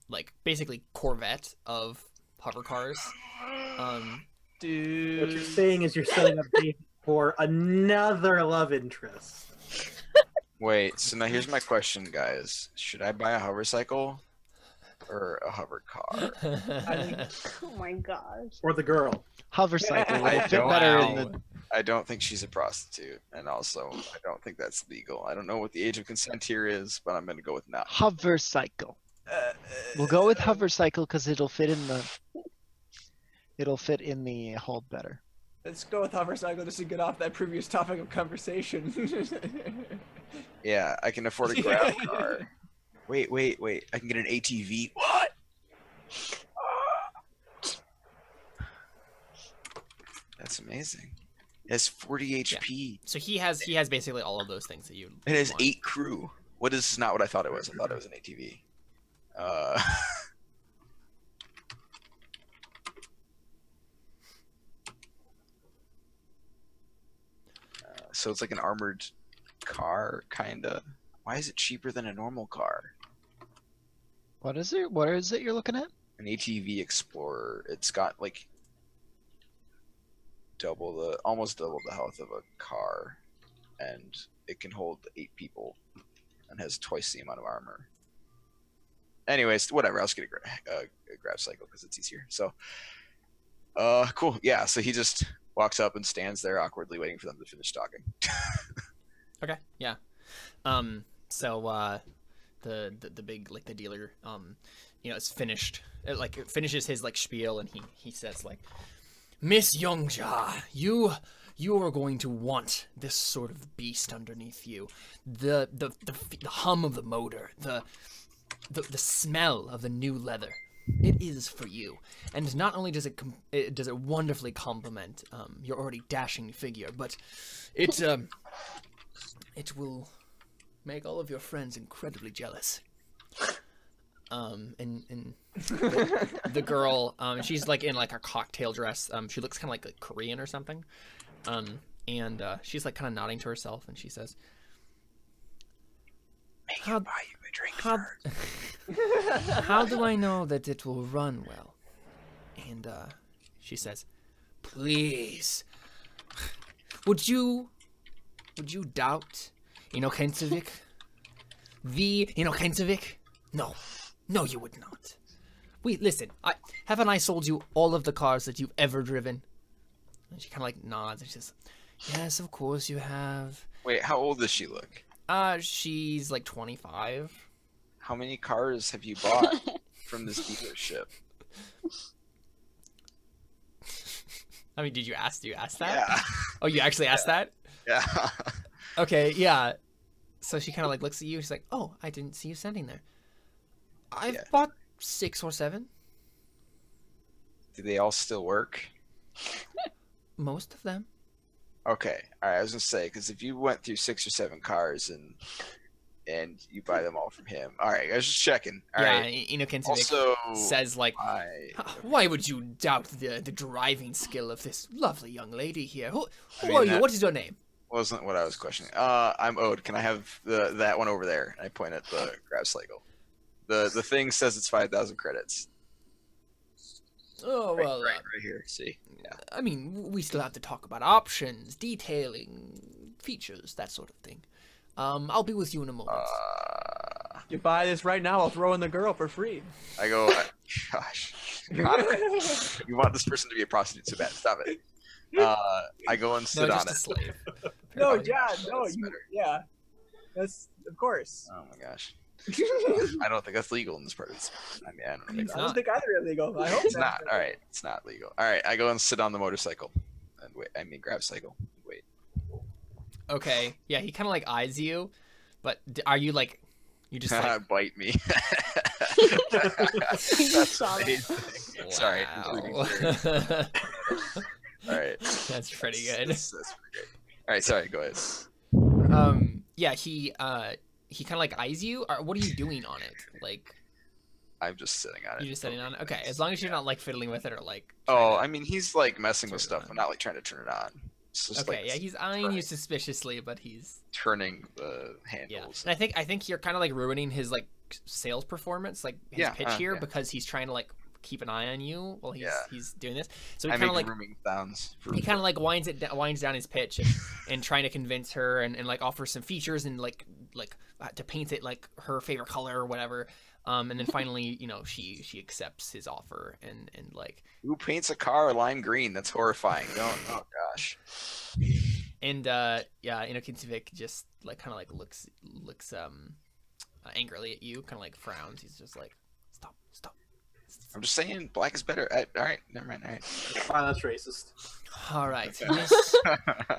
like basically Corvette of hover cars. Dude. What you're saying is you're setting up Dave for another love interest. Wait, so now here's my question, guys. Should I buy a Hovercycle or a hover car? I think Oh my gosh. Or the girl. Hovercycle would I fit don't better know. in the I don't think she's a prostitute, and also I don't think that's legal. I don't know what the age of consent here is, but I'm gonna go with no. Hovercycle. We'll go with Hovercycle because it'll fit in the hold better. Let's go with Hovercycle just to get off that previous topic of conversation. Yeah, I can afford a grab car. Wait. I can get an ATV. What? That's amazing. It has 40 HP. So he has basically all of those things that you. It has want. 8 crew. What is not what I thought it was. I thought it was an ATV. So it's like an armored car, kinda. Why is it cheaper than a normal car? What is it? What is it you're looking at? An ATV Explorer. It's got like almost double the health of a car, and it can hold 8 people, and has twice the amount of armor. Anyways, whatever. I'll just get a grab cycle because it's easier. So, cool. Yeah. So he just walks up and stands there awkwardly waiting for them to finish talking. Okay. Yeah. So the big like the dealer is finished. It finishes his like spiel, and he says like, Miss Youngja, you are going to want this sort of beast underneath you. The hum of the motor, the smell of the new leather. It is for you, and not only does it wonderfully complement your already dashing figure, but it will make all of your friends incredibly jealous. And the girl, she's like in like a cocktail dress. She looks kind of like Korean or something. And she's like kind of nodding to herself, and she says, Make you buy you a drink first. How do I know that it will run well? And she says, please, would you doubt Inokencevic? The Inokencevic? No, you would not. Listen, haven't I sold you all of the cars that you've ever driven? And she kind of like nods, and she says, yes, of course you have. Wait, how old does she look? She's like 25. How many cars have you bought from this dealership? I mean, did you ask that? Yeah. Oh, you actually asked that? Yeah. Okay, yeah. So she kind of like looks at you. She's like, oh, I didn't see you standing there. I've bought 6 or 7. Do they all still work? Most of them. Okay. All right. I was gonna say, because if you went through 6 or 7 cars and you buy them all from him, all right. I was just checking. All right. Inokencevic Also, says like, why would you doubt the driving skill of this lovely young lady here? Who are you? What is your name? Wasn't what I was questioning. I'm Ode. Can I have that one over there? And I point at the grab cycle. The thing says it's 5,000 credits. Oh, well. Right here. See? Yeah. I mean, we still have to talk about options, detailing, features, that sort of thing. I'll be with you in a moment. You buy this right now, I'll throw in the girl for free. I go, gosh. You want this person to be a prostitute so bad. Stop it. I go and sit on it. Slave. No, yeah, yeah. That's, of course. Oh my gosh. I don't think that's legal in this part of this. I mean, I don't know. I don't think either are legal. I hope It's not. All right, it's not legal. All right, I go and sit on the motorcycle and wait. I mean, grab cycle. Wait. Okay. Yeah, he kind of like eyes you, but are you like, you just like bite me? That's amazing. Wow. Sorry. All right. That's pretty good. That's pretty great. All right. Sorry. Go ahead. Yeah, he kind of like eyes you. Or what are you doing on it? Like, I'm just sitting on it. you're just sitting on it. Okay, as long as you're not like fiddling with it or like. Oh, I mean, he's like messing with stuff, but not like trying to turn it on. It's just Okay, like yeah, he's eyeing you suspiciously, but he's turning the handles. And I think you're kind of like ruining his like sales performance, like his pitch here, because he's trying to like keep an eye on you while he's doing this. So he I kind make of like grooming sounds. he kind of like winds down his pitch and trying to convince her and like offer some features and like to paint it like her favorite color or whatever. And then finally, you know, she accepts his offer and like. Who paints a car lime green? That's horrifying. Oh gosh. And Inokintivik just like kind of like looks angrily at you, kind of like frowns. He's just like, stop. I'm just saying, black is better. All right, never mind. All right. Oh, that's racist. All right,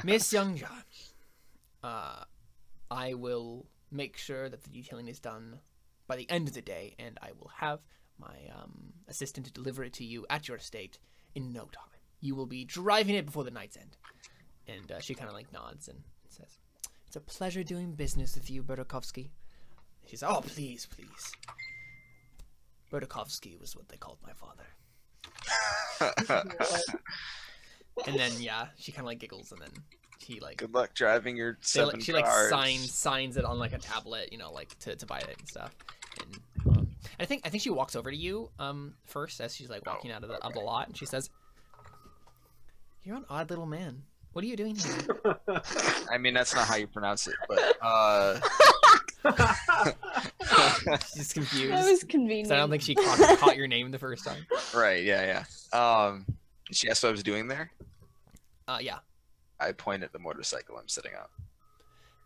Miss Youngjohn. I will make sure that the detailing is done by the end of the day, and I will have my assistant deliver it to you at your estate in no time. You will be driving it before the night's end. And she kind of like nods and says, "It's a pleasure doing business with you, Berdakovsky." She says, "Oh, please. Berdakovsky was what they called my father." And then she kind of like giggles, and then she like Good luck driving your seven she cars. like signs it on like a tablet, you know, like to buy it and stuff. And I think she walks over to you first as she's like walking out of the lot, and she says, "You're an odd little man. What are you doing here?" I mean, that's not how you pronounce it, but She's confused. That was convenient. So I don't think she caught your name the first time. right, yeah. She asked what I was doing there. Yeah. I point at the motorcycle I'm sitting on.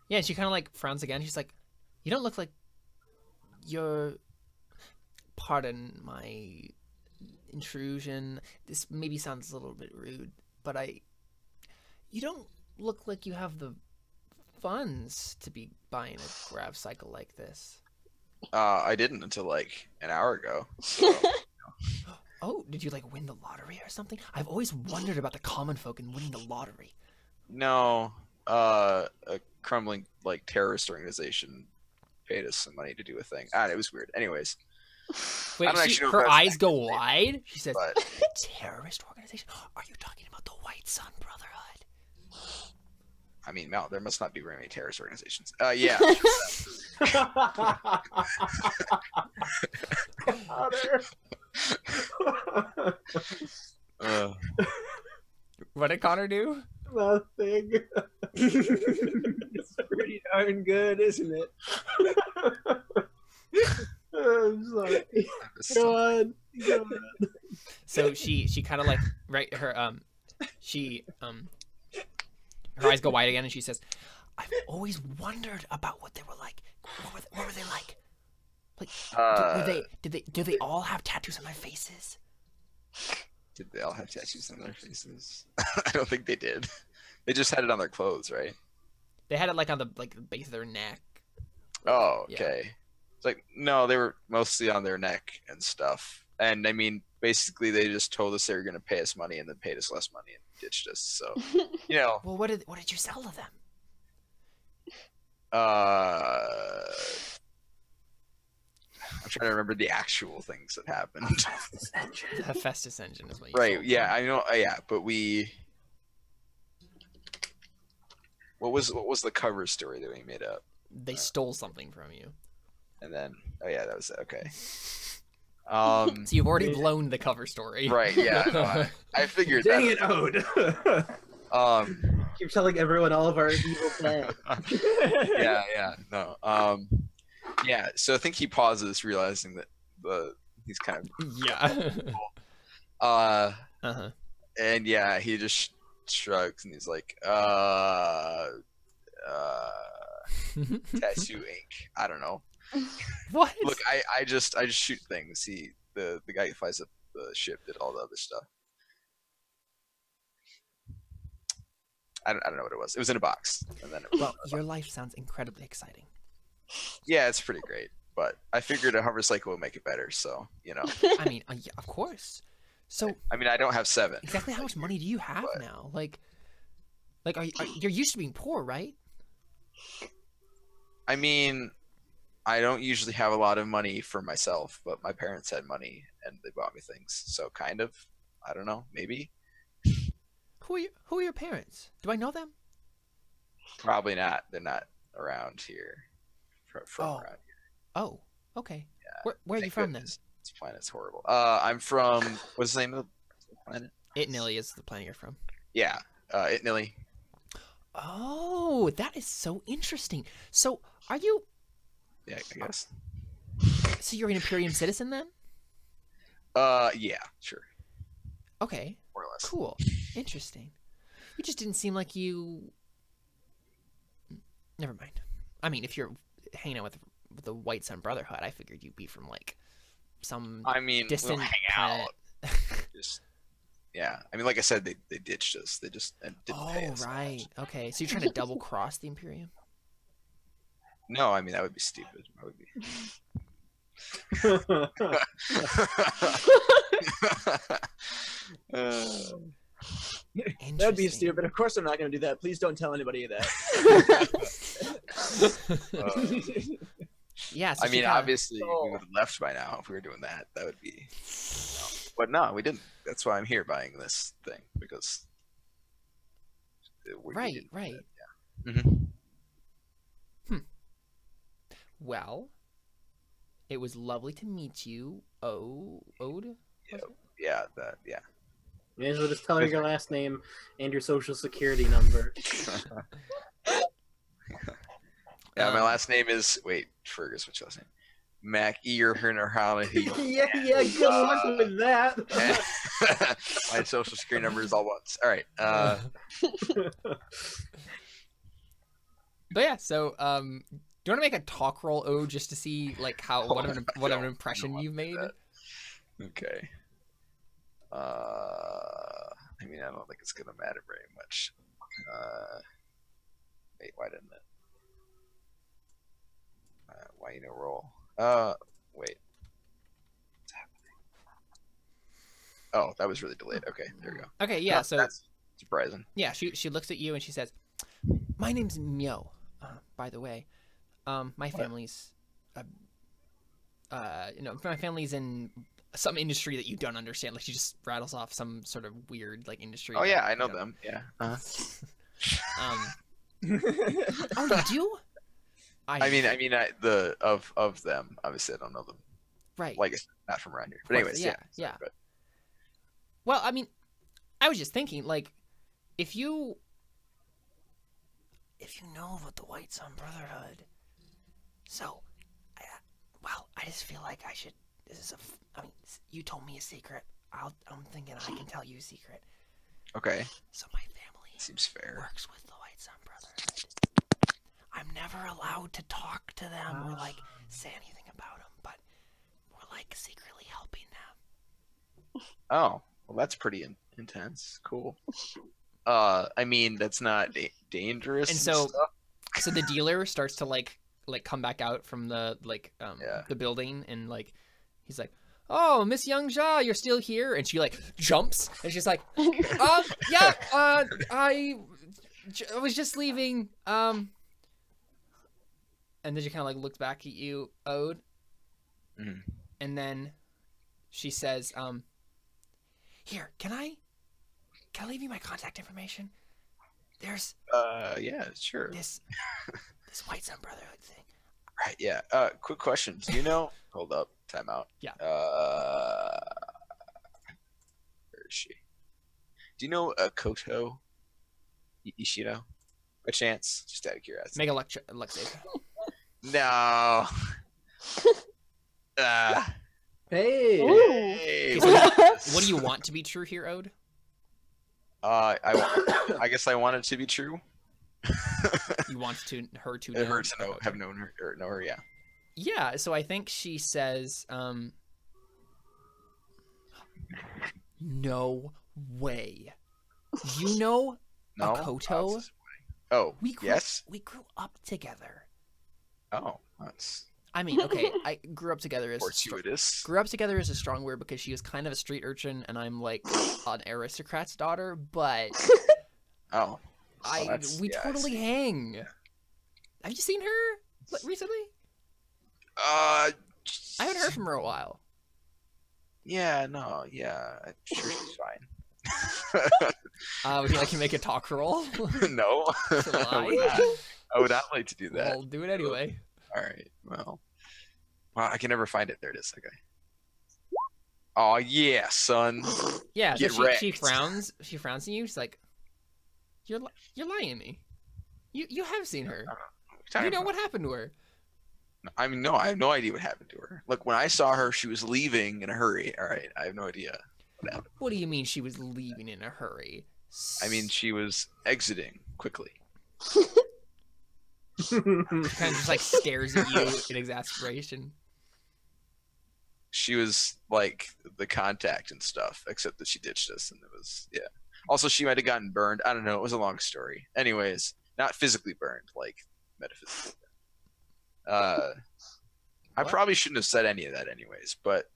Yeah, and she kind of like frowns again. She's like, "You don't look like you're." Pardon my intrusion. This maybe sounds a little bit rude, but you don't look like you have the funds to be buying a grav cycle like this. I didn't until like an hour ago. So. Oh, did you like win the lottery or something? I've always wondered about the common folk and winning the lottery. No, a crumbling like terrorist organization paid us some money to do a thing. It was weird. Anyways. Wait, I don't actually know if her that's eyes go accurate, wide? She says, but- terrorist organization? Are you talking about the White Sun Brotherhood? I mean, Mel, there must not be very many terrorist organizations. Yeah. What did Connor do? Nothing. It's pretty darn good, isn't it? I'm sorry. Go on. So she kind of like her eyes go wide again and she says, "I've always wondered about what they were like. What were they like? Like do they all have tattoos on their faces?" Did they all have tattoos on their faces? I don't think they did. They just had it on their clothes, right? They had it like on the base of their neck. Oh, Yeah. okay. It's like, no, they were mostly on their neck and stuff. And I mean, basically, they just told us they were going to pay us money and then paid us less money and ditched us. So, you know. Well, what did you sell to them? I'm trying to remember the actual things that happened. The Hephaestus engine is what you Right, sold. yeah, I know, yeah, but what was the cover story that we made up? They stole something from you. And then, oh yeah, that was it, okay. So you've already blown the cover story. Right, yeah, no, I figured Dang that. it, Ode. Keep telling everyone all of our evil plans. yeah, no. Yeah, so I think he pauses, realizing that he's kind of Yeah. uh-huh. And yeah, he just shrugs and he's like, tattoo ink. I don't know. What? Look, I just shoot things. The guy who flies up the ship did all the other stuff. I don't know what it was. It was in a box, and then it was Well, your life sounds incredibly exciting. yeah, it's pretty great. But I figured a Hovercycle would make it better. So you know, I mean, yeah, of course. So I mean, I don't have 7. exactly how much money do you have But- now? Like you're used to being poor, right? I mean, I don't usually have a lot of money for myself, but my parents had money and they bought me things. So kind of, I don't know, maybe. Who are your parents? Do I know them? Probably not. They're not around here. From Oh. around here. Oh, okay. Yeah, Where are you thank from goodness. This planet's horrible. I'm from. What's the name of the planet? Itnilly is the planet you're from. Yeah, Itnilly. Oh, that is so interesting. So, are you? Yeah, I guess. So you're an Imperium citizen then? Yeah, sure. Okay. More or less. Cool. Interesting. You just didn't seem like you. Never mind. I mean, if you're hanging out with the White Sun Brotherhood, I figured you'd be from like some I mean, distant we'll hang planet. out. Just, yeah. I mean, like I said, they ditched us. They just didn't pay us. Right. Okay. So you're trying to double cross the Imperium? No, I mean that would be stupid. That would be. That'd be stupid. Of course, I'm not going to do that. Please don't tell anybody that. Yeah. So I mean, kinda... obviously, we would have left by now if we were doing that. That would be. But no, we didn't. That's why I'm here buying this thing because. Right. Right. Yeah. Mm-hmm. Well, it was lovely to meet you, Ode. Yeah. That. Yeah. May as well just tell her your last name and your social security number. Yeah, my last name is Fergus. What's your last name? Mac Ear Herner Yeah, good luck with that. My social security number is all ones. All right. But yeah, so do you want to make a talk roll, Ode, just to see like how what of an impression you've made? Okay. I mean, I don't think it's gonna matter very much. Wait, why didn't it? Why you no roll? Wait. What's happening? Oh, that was really delayed. Okay, there we go. Okay, yeah. So that's surprising. Yeah, she looks at you and she says, "My name's Myo. By the way, my family's, my family's in some industry that you don't understand." Like she just rattles off some sort of weird like industry. Oh yeah, I know them. Yeah. Oh, you do? I mean, of them. Obviously, I don't know them. Right. Like, it's not from around here. But anyways, yeah. But... Well, I mean, I was just thinking, like, if you know about the White Sun Brotherhood, so, I just feel like I should. You told me a secret. I'm thinking I can tell you a secret. Okay. So my family seems fair. Works with the White Sun Brotherhood. I'm never allowed to talk to them or like say anything about them, but we're like secretly helping them. Oh, well, that's pretty intense. Cool. I mean, that's not dangerous. And so the dealer starts to like come back out from the the building, and like he's like, "Oh, Miss Youngjia, you're still here?" And she like jumps and she's like, yeah, I was just leaving. And then she kind of like looks back at you, Ode. Mm-hmm. And then she says, "Here, can I leave you my contact information? There's yeah, sure. This White Sun Brotherhood thing." Right, yeah. Quick question. Do you know hold up, time out. Yeah. Where is she? Do you know Koto Ishiro? By chance? Just out of curiosity. Make a luck save. No. Hey. Hey. What do you want to be true here, Ode? I guess I want it to be true. You want her to have known her or know her, yeah. Yeah, so I think she says, "No way. You know Akoto?" Oh, yes. We grew up together. Oh, that's. I mean, okay, I grew up together as fortuitous. Grew up together is a strong word because she was kind of a street urchin and I'm like an aristocrat's daughter, but oh, we totally hang. Have you seen her recently? I haven't heard from her a while. Yeah, no, yeah, I'm sure she's fine. Would you like to make a talk roll? No. I would not like to do that. I'll do it anyway. All right. Well, I can never find it. There it is. Okay. Oh yeah, son. Yeah, so Get she wrecked. frowns. She frowns at you. She's like, "You're lying to me. You have seen her. You know what happened to her." I mean, no, I have no idea what happened to her. Look, when I saw her, she was leaving in a hurry. All right, I have no idea what happened. What do you mean she was leaving in a hurry? I mean, she was exiting quickly. Kind of just like stares at you in exasperation. She was like the contact and stuff, except that she ditched us, and it was Also, she might have gotten burned. I don't know. It was a long story. Anyways, not physically burned, like metaphysically. I probably shouldn't have said any of that, anyways. But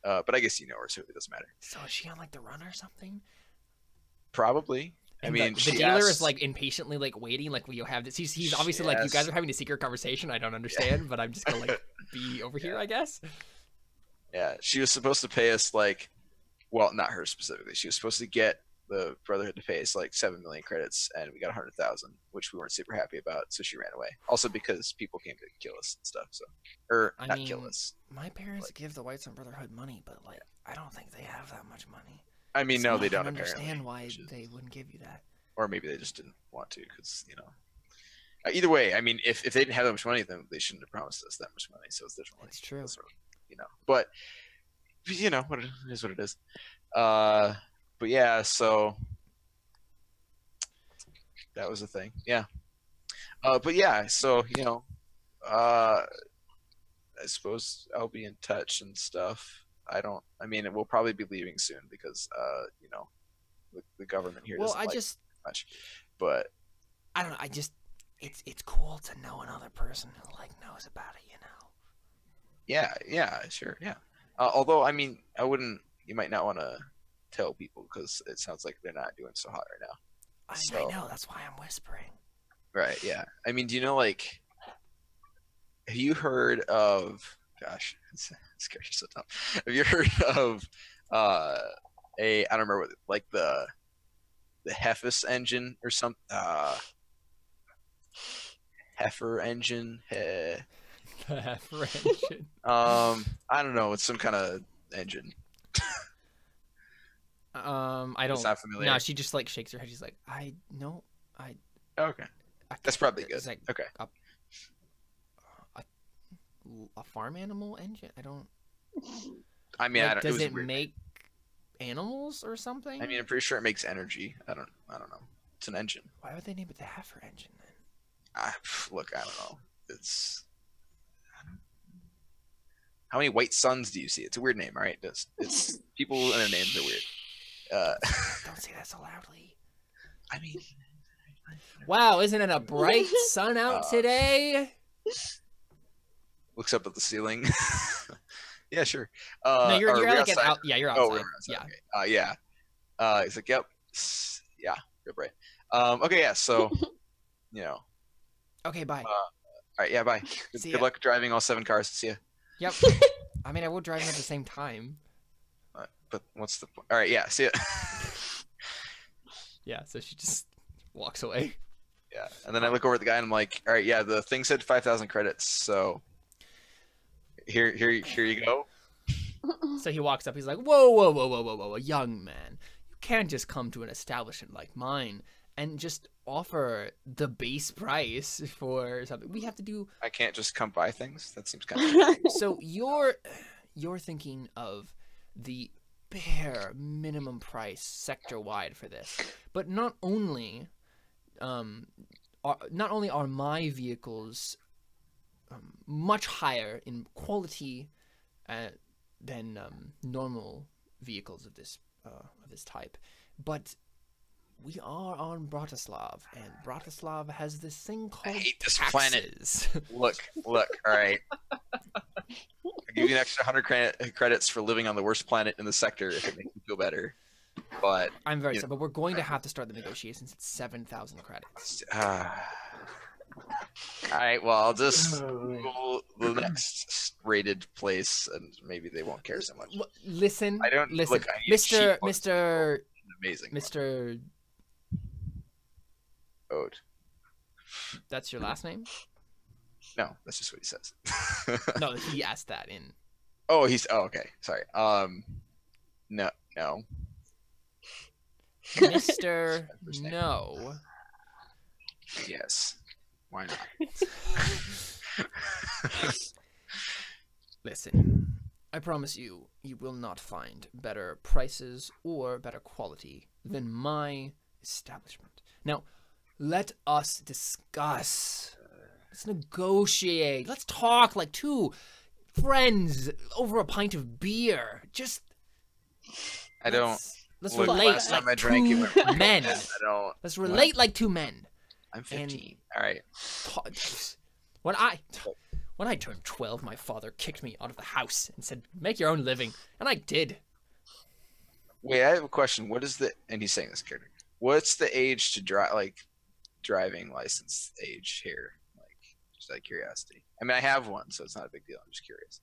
I guess you know her, so it doesn't matter. So is she on like the run or something? Probably. And I mean, the she dealer is asked- like impatiently like waiting, like, will you have this? He's obviously like, you Yes. guys are having a secret conversation. I don't understand, but I'm just gonna like be over here, I guess. Yeah, she was supposed to pay us like, well, not her specifically. She was supposed to get the Brotherhood to pay us like 7 million credits, and we got 100,000, which we weren't super happy about. So she ran away. Also because people came to kill us and stuff. So, or I not mean, kill us. My parents give the White Sun Brotherhood money, but like, I don't think they have that much money. I mean, So no, I they can don't understand apparently. why which is- they wouldn't give you that. Or maybe they just didn't want to, because either way, I mean, if they didn't have that much money, then they shouldn't have promised us that much money. So it's different. It's true. But what it is, what it is. But yeah, so that was the thing. Yeah. But yeah, so I suppose I'll be in touch and stuff. I mean, we'll probably be leaving soon because the government here Well, doesn't I like just, much. But I don't know. I just, it's cool to know another person who like knows about it, you know. yeah, sure, yeah. Although, I mean, you might not want to tell people because it sounds like they're not doing so hot right now. I So- know. That's why I'm whispering. Right, yeah. I mean, do you know, like, have you heard of, gosh, it's scary, so dumb. Have you heard of I don't remember what, like the Hefis engine or something? Heifer engine? Friendship. I don't know. It's some kind of engine. I don't. It's not familiar. No, she just like shakes her head. She's like, Okay. That's probably good. It's like Okay. a farm animal engine. I don't. I mean, Like, I don't. does was it weird. make animals or something? I mean, I'm pretty sure it makes energy. I don't know. It's an engine. Why would they name it the heifer engine then? Look, I don't know. It's how many white suns do you see? It's a weird name, all right? It's people and their names are weird. Don't say that so loudly. I mean, Wow, isn't it a bright sun out today? looks up at the ceiling. Yeah, sure. No, or you're we're like outside. out. Yeah, you're outside. Oh, we're outside. Yeah. Okay. Yeah. He's like, yep. Yeah, good, right. Okay, yeah. So, Okay, bye. all right, yeah, bye. See Good ya. luck driving all 7 cars. See ya. Yep. I mean, I will drive them at the same time. But what's the point? All right, yeah. See ya. Yeah. So she just walks away. Yeah, and then I look over at the guy and I'm like, all right, yeah, the thing said 5,000 credits, so here you go. So he walks up. He's like, whoa, young man. You can't just come to an establishment like mine and just offer the base price for something. We have to do. I can't just come buy things. That seems kind of. So you're thinking of the bare minimum price sector wide for this, but not only are my vehicles much higher in quality than normal vehicles of this type, but we are on Bratislav, and Bratislav has this thing called hate this taxes. Look. All right. I'll give you an extra 100 credits for living on the worst planet in the sector if it makes you feel better. But I'm very you sorry, but we're going to have to start the negotiations at 7,000 credits. all right. Well, I'll just go the next rated place, and maybe they won't care so much. Listen, I don't listen, look. I need cheap ones. Mr. Amazing. Mr. Ode. That's your last name? No, that's just what he says. No, he asked that in. Oh, okay. Sorry. No, no. Mr. 100%. No. Yes. Why not? Listen, I promise you, you will not find better prices or better quality than my establishment. Now, let us discuss. Let's negotiate. Let's talk like two friends over a pint of beer. Just. I don't. Let's Look, relate last time I like drank, it two went pretty men. bad. I don't. Let's relate like two men. I'm 15. All right. When I turned 12, my father kicked me out of the house and said, "Make your own living," and I did. Wait, I have a question. What is the? And he's saying this character. What's the age to drive? Like, driving license age here? Like, just out of curiosity. I mean, I have one, so it's not a big deal. I'm just curious.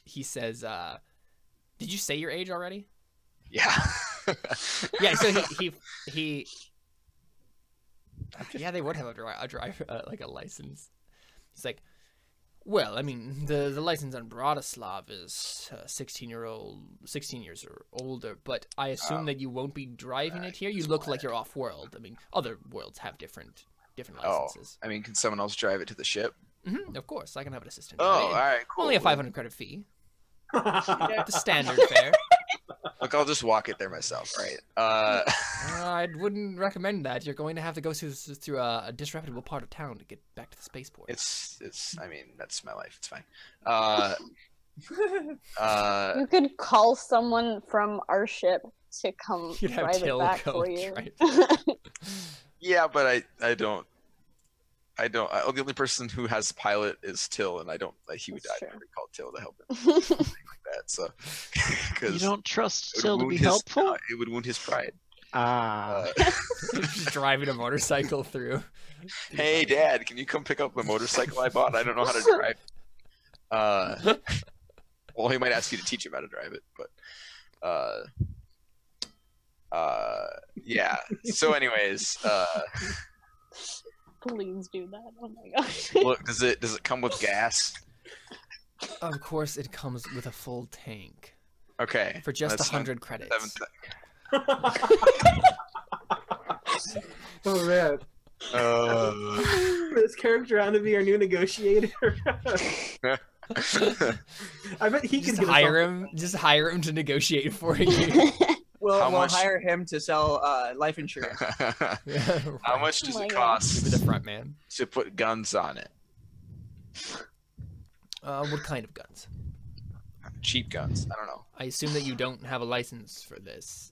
He says, "Did you say your age already?" Yeah. Yeah. So he. Yeah, they would have like a license. He's like, well, I mean, the license on Bratislav is 16 years or older, but I assume that you won't be driving it here. You look like you're off world. I mean, other worlds have different licenses. I mean, can someone else drive it to the ship? Of course, I can have an assistant. Oh, all right, cool. Only a 500 credit fee. The standard fare. Look, I'll just walk it there myself, right? I wouldn't recommend that. You're going to have to go through a disreputable part of town to get back to the spaceport. It's. I mean, that's my life. It's fine. You could call someone from our ship to come You'd have drive Till it back go for you. drive. Yeah, but I don't. The only person who has pilot is Till, and I don't. Like, he would die. That's I true. never called Till to help him. Something like that. So, You because don't trust it would Till to wound be his- helpful? it would wound his pride. Ah. Just driving a motorcycle through. Hey, Dad, can you come pick up the motorcycle I bought? I don't know how to drive. Well, he might ask you to teach him how to drive it, but yeah. So, anyways, Please do that. Oh my gosh. look, does it come with gas? Of course, it comes with a full tank Okay. for just that's 100 credits. Oh man, this character ought to be our new negotiator. I bet he could Just give us hire all- him. Just hire him to negotiate for you. How We'll much- hire him to sell life insurance. How much does Oh my it God. Be the cost front man. to put guns on it? What kind of guns? Cheap guns. I don't know. I assume that you don't have a license for this.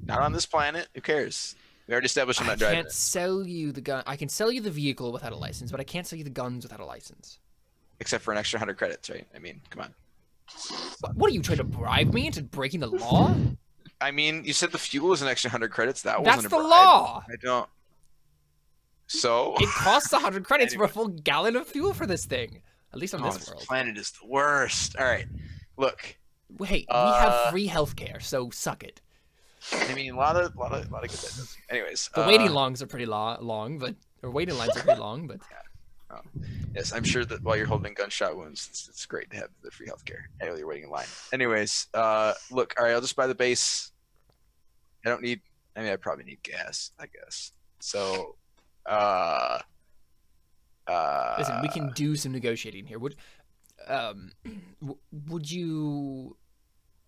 Not on this planet. Who cares? We already established I'm I not driving can't it. sell you the gun. I can sell you the vehicle without a license, but I can't sell you the guns without a license. Except for an extra 100 credits, right? I mean, come on. What are you trying to bribe me into breaking the law? I mean, you said the fuel was an extra 100 credits. That That's wasn't the a bribe. law. I don't. So. It costs 100 credits for a Anyway. full gallon of fuel for this thing. At least on Oh, this this world. planet is the worst. All right, look. Hey, we have free healthcare, so suck it. I mean, a lot of good that does. Anyways, The waiting longs are pretty long, but or waiting lines are pretty long, but yes, I'm sure that while you're holding gunshot wounds, it's great to have the free healthcare while you're waiting in line. Anyways, look, all right, I'll just buy the base. I don't need. I mean, I probably need gas, I guess. So, listen, we can do some negotiating here. Would you?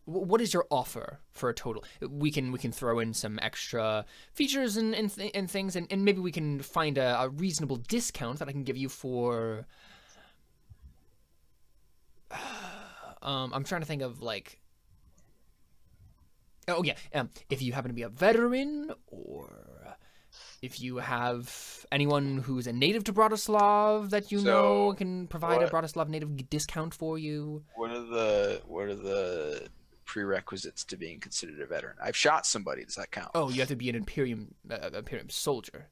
What is your offer for a total? We can throw in some extra features and things, and maybe we can find a reasonable discount that I can give you for. I'm trying to think of like. Oh yeah, if you happen to be a veteran, or if you have anyone who's a native to Bratislav that you know can provide a what- Bratislav native discount for you. what are the prerequisites to being considered a veteran? I've shot somebody. Does that count? Oh, you have to be an Imperium soldier.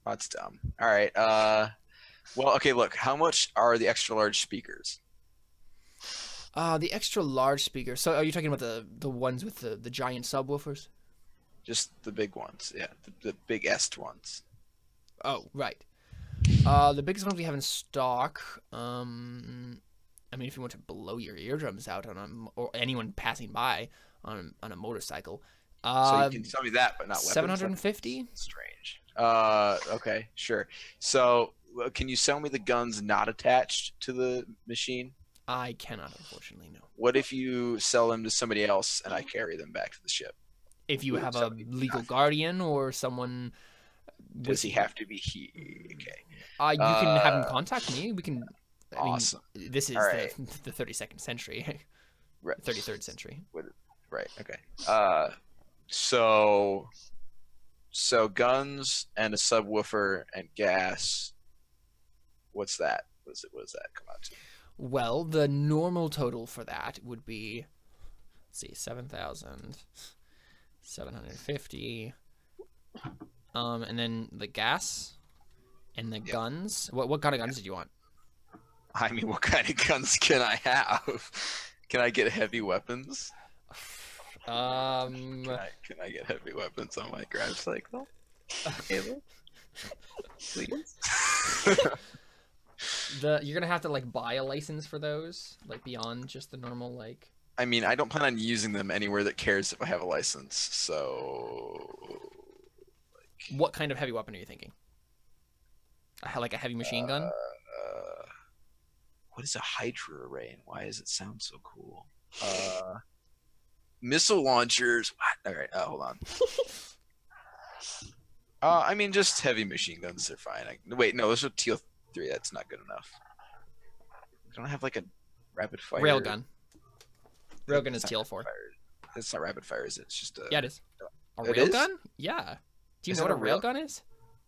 That's dumb. All right. Well, okay. Look, how much are the extra large speakers? The extra large speaker. So, are you talking about the ones with the giant subwoofers? Just the big ones. Yeah, the big est ones. Oh, right. The biggest ones we have in stock I mean, if you want to blow your eardrums out or anyone passing by on a motorcycle. So you can tell me that, but not weapons. 750. That's strange. Okay, sure. So can you sell me the guns not attached to the machine? I cannot, unfortunately, no. What if you sell them to somebody else and I carry them back to the ship? If you have a legal guardian or someone. Does he have to be he? Okay. You can have him contact me. We can. Awesome. mean, this is right. the 32nd century, Right. 33rd century. Right. Okay. So guns and a subwoofer and gas. What's that? What does that come out to? Well, the normal total for that would be, let's see, 7,750. And then the gas and the guns. What kind of guns did you want? I mean, what kind of guns can I have? Can I get heavy weapons? Can I get heavy weapons on my grab cycle? Caleb? Please. You're gonna have to like buy a license for those, like beyond just the normal like. I mean, I don't plan on using them anywhere that cares if I have a license. So. What kind of heavy weapon are you thinking? Like a heavy machine gun? What is a Hydra array and why does it sound so cool? Missile launchers. What? All right, hold on. I mean, just heavy machine guns. They're fine. Wait, no, those are TL3. That's not good enough. Don't I have like a rapid fire? Railgun. Railgun is TL4. It's not rapid fire, is it? It's just a. Yeah, it is. A It railgun? is? Yeah. Do you Is know it what a a rail- railgun is?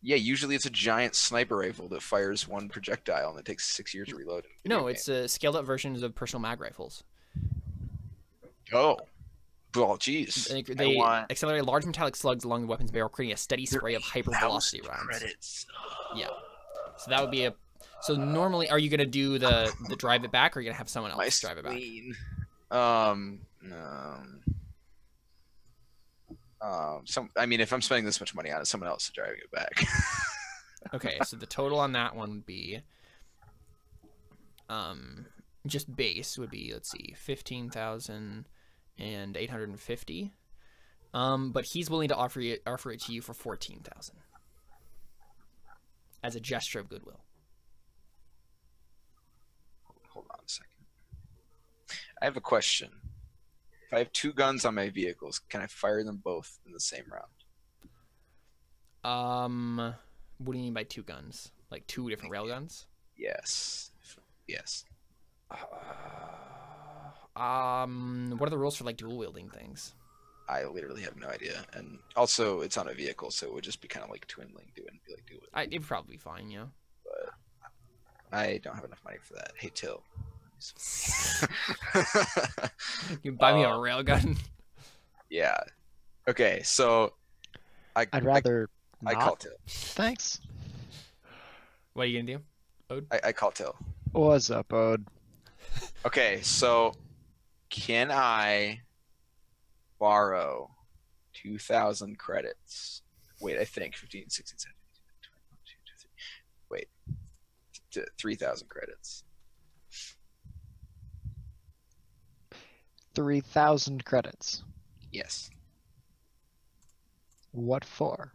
Yeah, usually it's a giant sniper rifle that fires one projectile and it takes 6 years to reload. No, it's scaled up versions of personal mag rifles. Oh. Well, geez. They accelerate large metallic slugs along the weapon's barrel, creating a steady spray of hypervelocity rounds. Credits. Yeah. So that would be a. So normally, are you gonna do the drive it back, or are you gonna have someone else drive it back? I mean, if I'm spending this much money on it, someone else is driving it back. Okay, so the total on that one would be, just base would be, let's see, 15,850. But he's willing to offer it to you for 14,000 as a gesture of goodwill. Hold on a second. I have a question. If I have two guns on my vehicles, can I fire them both in the same round? What do you mean by two guns? Like two different railguns? Yes. Yes. What are the rules for like dual wielding things? I literally have no idea. And also, it's on a vehicle, so it would just be kind of like twinling. It wouldn't be like dual. It'd probably be fine, yeah. But I don't have enough money for that. Hey, Till. You buy me a railgun? Yeah. Okay, so I'd rather I not. call Till. Thanks. What are you gonna do? Ode? I call Till. What's up, Ode? Okay, so can I borrow 2,000 credits? Wait, I think 15, 16, 17, 21, 2, 3. Wait, 3,000 credits. 3,000 credits. Yes. What for?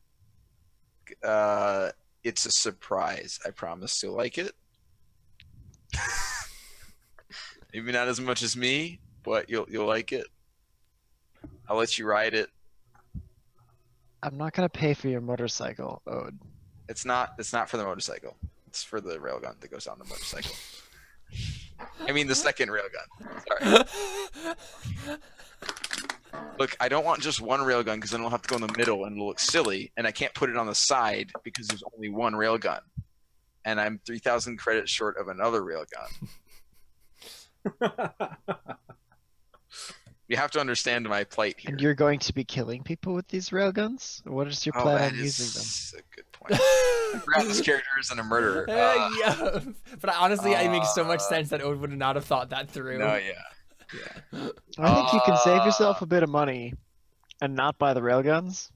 It's a surprise. I promise you'll like it. Maybe not as much as me, but you'll like it. I'll let you ride it. I'm not gonna pay for your motorcycle, Ode. It's not for the motorcycle. It's for the railgun that goes on the motorcycle. I mean the second railgun. Sorry. Look, I don't want just one railgun because then I'll have to go in the middle and it'll look silly, and I can't put it on the side because there's only one railgun, and I'm 3,000 credits short of another railgun. You have to understand my plight here. And you're going to be killing people with these railguns? What is your plan on using them? That's a good point. I forgot this character isn't a murderer. Yeah, but honestly, it makes so much sense that Ode would not have thought that through. No, yeah. I think you can save yourself a bit of money and not buy the railguns.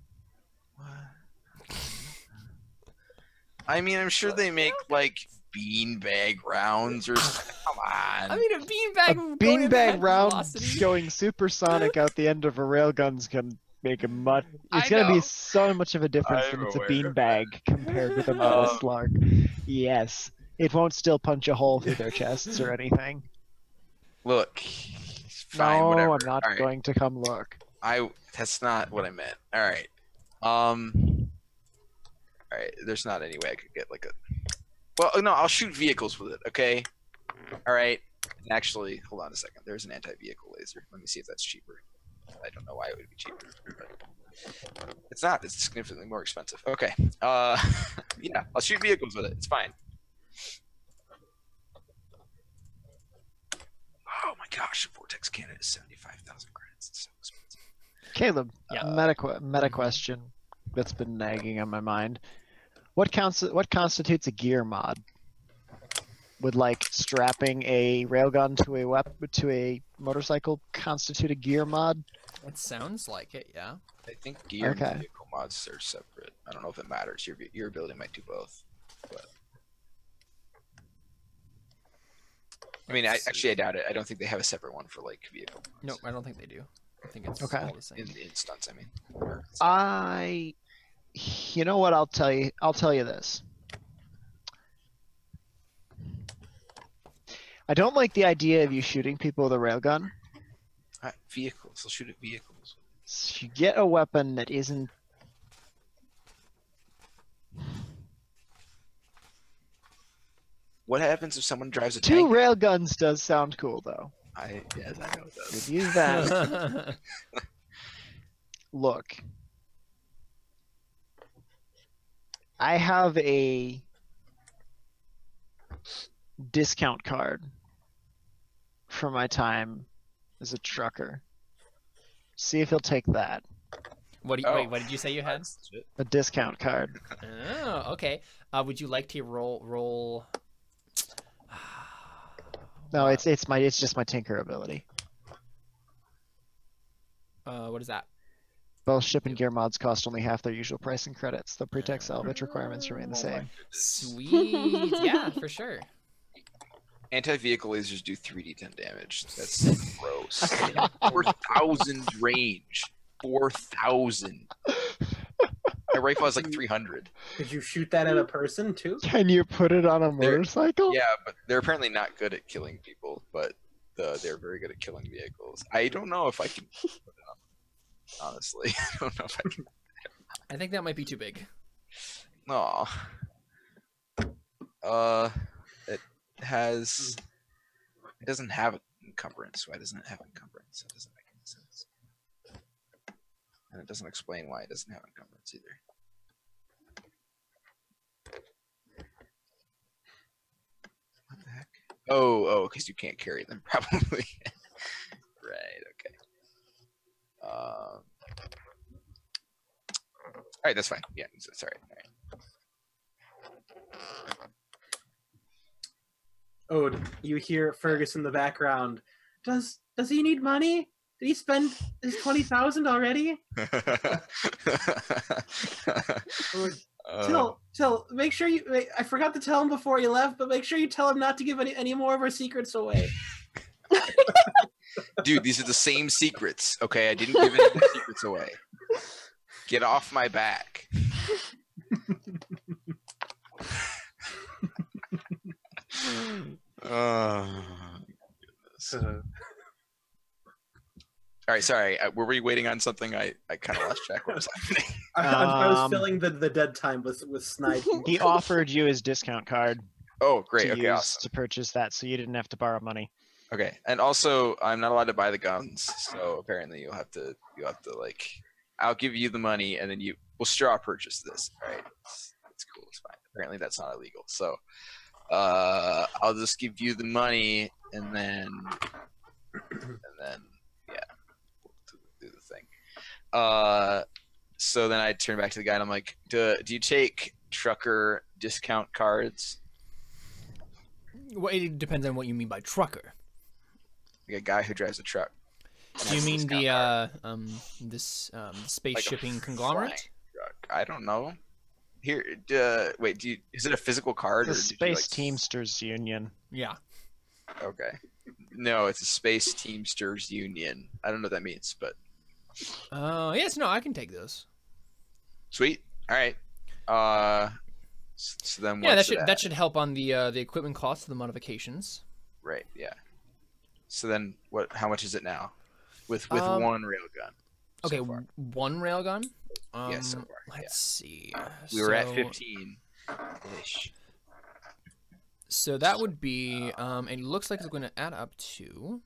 I mean, I'm sure they make like beanbag rounds or something. Come I mean, a beanbag. A going at that beanbag round velocity. going supersonic out the end of a railgun's can make a much. It's I gonna be know. so much of a difference I'm when it's a aware of beanbag compared with a metal slug. Yes, it won't still punch a hole through their chests or anything. Look, fine, No, whatever. I'm not All right. going to come look. That's not what I meant. All right. All right. There's not any way I could get like a. Well, no, I'll shoot vehicles with it. Okay. All right. And actually, hold on a second. There's an anti-vehicle laser. Let me see if that's cheaper. I don't know why it would be cheaper, but it's not. It's significantly more expensive. Okay. Yeah, I'll shoot vehicles with it. It's fine. Oh my gosh, Vortex Canada is 75,000 credits. It's so expensive. Caleb, Yeah. meta question that's been nagging on my mind. What constitutes a gear mod? Would like strapping a railgun to a motorcycle constitute a gear mod? It sounds like it, yeah. I think gear Okay. and vehicle mods are separate. I don't know if it matters. Your ability might do both. But I mean, Let's actually, I doubt it. I don't think they have a separate one for like vehicle mods. No, I don't think they do. I think it's Okay. all the same. In the instance, I mean. You know what? I'll tell you this. I don't like the idea of you shooting people with a railgun. Vehicles. They'll shoot at vehicles. So you get a weapon that isn't. What happens if someone drives a Two tank? railguns does sound cool though. Yes, I know it does. Could use that. Look, I have a discount card for my time as a trucker. See if he'll take that. Wait, what did you say you had? That's legit. A discount card. Oh, okay. Would you like to roll? No, it's just my tinker ability. What is that? Both ship and gear mods cost only half their usual price in credits. The pre-tech salvage requirements remain the same. Sweet. Yeah, for sure. Anti-vehicle lasers do 3d10 damage. That's gross. 4,000 range. 4,000. My rifle has like 300. Could you shoot that at a person too? Can you put it on a motorcycle? Yeah, but they're apparently not good at killing people, but they're very good at killing vehicles. I don't know if I can put it on. Honestly, I don't know if I can. I think that might be too big. Aw. It doesn't have encumbrance. Why doesn't it have encumbrance? That doesn't make any sense. And it doesn't explain why it doesn't have encumbrance either. What the heck? Oh, because you can't carry them, probably. Right, okay. Alright, that's fine. Yeah, it's alright. Ode, you hear Fergus in the background. Does he need money? Did he spend his 20,000 already? Tell, make sure you. I forgot to tell him before he left, but make sure you tell him not to give any more of our secrets away. Dude, these are the same secrets. Okay, I didn't give any of the secrets away. Get off my back. Oh, goodness. All right, sorry. Were we waiting on something? I kind of lost track what was happening. I was filling the dead time with Snipe. He offered you his discount card Oh, great. to Okay, use awesome. to purchase that, so you didn't have to borrow money. Okay, and also I'm not allowed to buy the guns, so apparently you'll have to like, I'll give you the money and then we'll straw purchase this. All right, it's cool. It's fine. Apparently that's not illegal. So I'll just give you the money and then yeah, we'll do the thing. So then I turn back to the guy and I'm like, do you take trucker discount cards? Well, it depends on what you mean by trucker. Like a guy who drives a truck. Do you mean the this space Like a shipping flying conglomerate? truck? I don't know. Here, wait. Is it a physical card The or did you, Space like, Teamsters Union. Yeah. Okay. No, it's a Space Teamsters Union. I don't know what that means, but Yes, no, I can take those. sweet. All right. So then Yeah, what's that should help on the equipment costs of the modifications. Right. Yeah. So then what? How much is it now? With Um, one railgun. Okay, So far. one railgun. Yeah, so far, Let's see. We were at So- 15 ish. So that would be, and it looks like it's going to add up to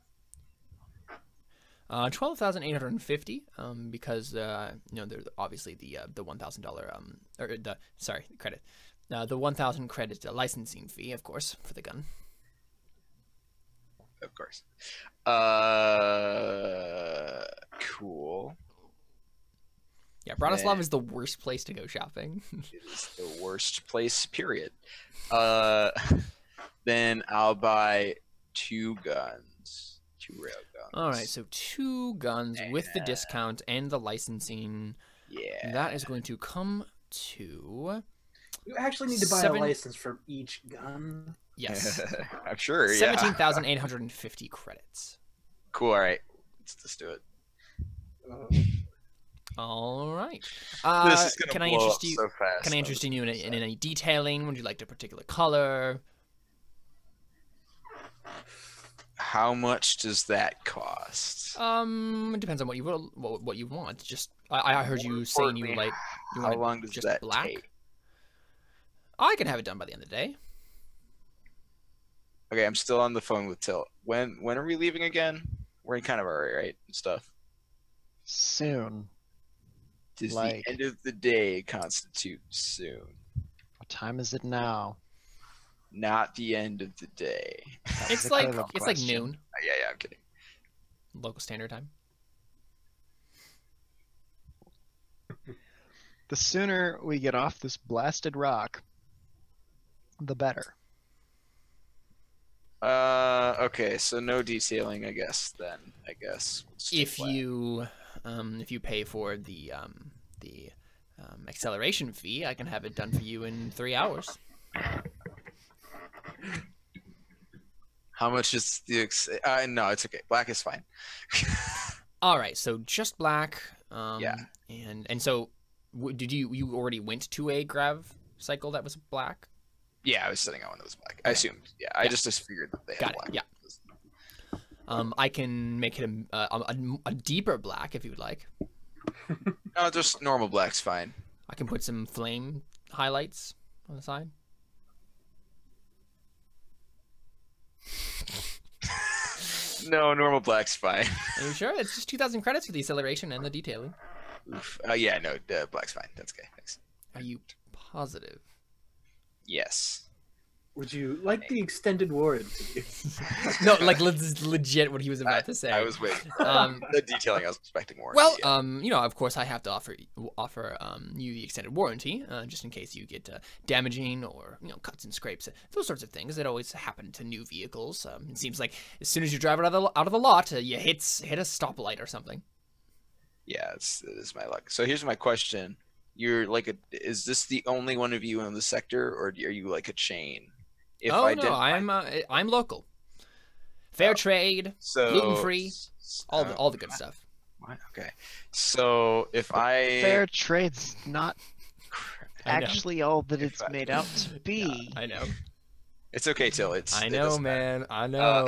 12,850. Because there's obviously the $1,000 or the credit, the 1,000 credit licensing fee, of course, for the gun. Of course. Cool. Yeah, Bratislava Man. is the worst place to go shopping. It is the worst place, period. Then I'll buy 2 guns. 2 railguns. All right, so 2 guns with the Yeah. discount and the licensing. Yeah. That is going to come to You actually need to buy a license for each gun. yes, I'm sure, yeah. 17,850 credits. Cool, alright. Let's do it. All right. This is gonna can I blow interest up you? so fast. Can I interest you in any detailing? Would you like a particular color? How much does that cost? It depends on what you want. Just I heard you saying you Importantly, like you How want long does just that black. take? I can have it done by the end of the day. Okay, I'm still on the phone with Tilt. When are we leaving again? We're in kind of a hurry, right? And stuff. Soon. Does Like- the end of the day constitute soon? What time is it now? Not the end of the day. It's the like clever question. noon Yeah, I'm kidding. local standard time. The sooner we get off this blasted rock, the better. Okay, so no detailing, I guess. Then I guess we'll stick If flat. you pay for the acceleration fee, I can have it done for you in 3 hours. How much is the? No, it's okay. Black is fine. All right, so just black. Yeah. And so, did you already went to a grav cycle that was black? Yeah, I was sitting on one that was black. I assumed. Yeah, I Yeah. just figured that they had Got it. black. Yeah. I can make it a deeper black if you would like. No, just normal black's fine. I can put some flame highlights on the side. No, normal black's fine. Are you sure? It's just 2,000 credits for the acceleration and the detailing. Oof. Yeah, no, black's fine. That's okay. Thanks. Are you positive? Yes. Would you like the extended warranty? No, like legit what he was about to say. I was waiting. Um, The detailing I was expecting more. Well, yeah. of course, I have to offer you the extended warranty, just in case you get damaging or cuts and scrapes, those sorts of things that always happen to new vehicles. It seems like as soon as you drive it out of the lot, you hit a stoplight or something. Yeah, it is my luck. So here's my question: You're like is this the only one of you in the sector, or are you like a chain? If no, didn't- I'm local, fair trade, so gluten free, all the good stuff. What? Okay, so if I Fair trade's not I know. actually all that If it's I- made out to be. I know, it's okay, Till. It I know, doesn't matter. man, I know.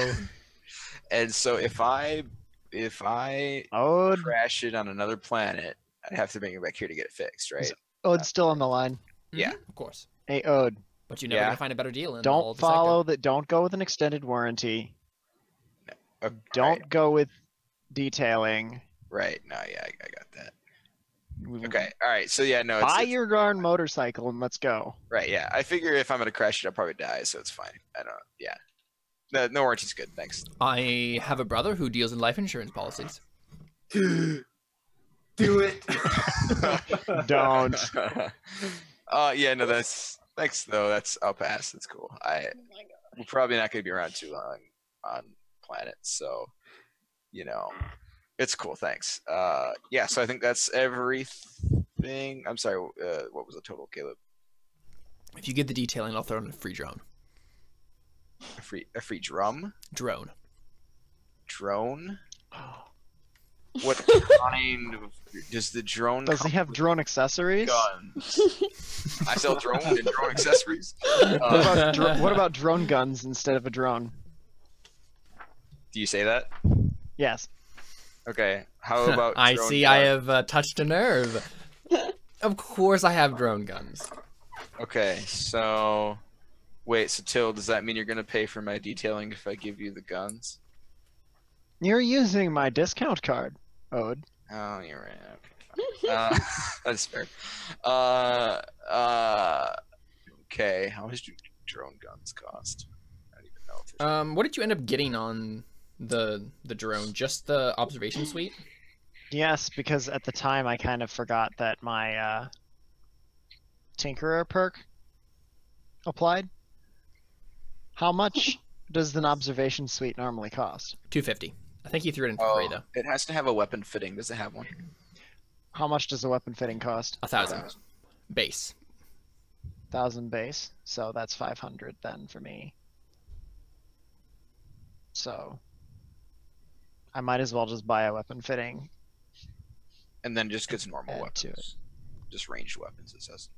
And so if I Ode, crash it on another planet, I'd have to bring it back here to get it fixed, right? Ode's still on the line. yeah. Of course, Hey, Ode, but you're never Yeah. gonna find a better deal in all don't the follow sector. that. Don't go with an extended warranty. Okay. Don't go with detailing. Right. No. Yeah, I got that. Okay. All right. So yeah, no. Buy It's, your darn motorcycle and let's go. right. Yeah. I figure if I'm gonna crash it, I'll probably die, so it's fine. I don't. Yeah. No warranty's good. Thanks. I have a brother who deals in life insurance policies. Do it. Don't. Yeah. No. That's thanks though. I'll pass. That's cool. We're probably not gonna be around too long on planet, so it's cool. Thanks. Yeah. So I think that's everything. I'm sorry. What was the total, Caleb? If you get the detailing, I'll throw in a free drone. A free drum? Drone. Drone? What kind of... Does the drone Does he come have with drone accessories? guns? I sell drone and drone accessories. What about drone guns instead of a drone? Do you say that? Yes. Okay. How about I drone see. guns? I have touched a nerve. Of course, I have drone guns. Okay, so... Wait, so Till, does that mean you're going to pay for my detailing if I give you the guns? You're using my discount card, Ode. Oh, you're right. Okay, fine. That's fair. Okay, how much do drone guns cost? I don't even know. If there's... What did you end up getting on the drone? Just the observation suite? Yes, because at the time I kind of forgot that my Tinkerer perk applied. How much does an observation suite normally cost? $250. I think he threw it in for free though. It has to have a weapon fitting. Does it have one? How much does a weapon fitting cost? 1,000 base. 1,000 base, so that's 500 then for me. So I might as well just buy a weapon fitting. And then just gets normal Add weapons. to it. Just ranged weapons, it says.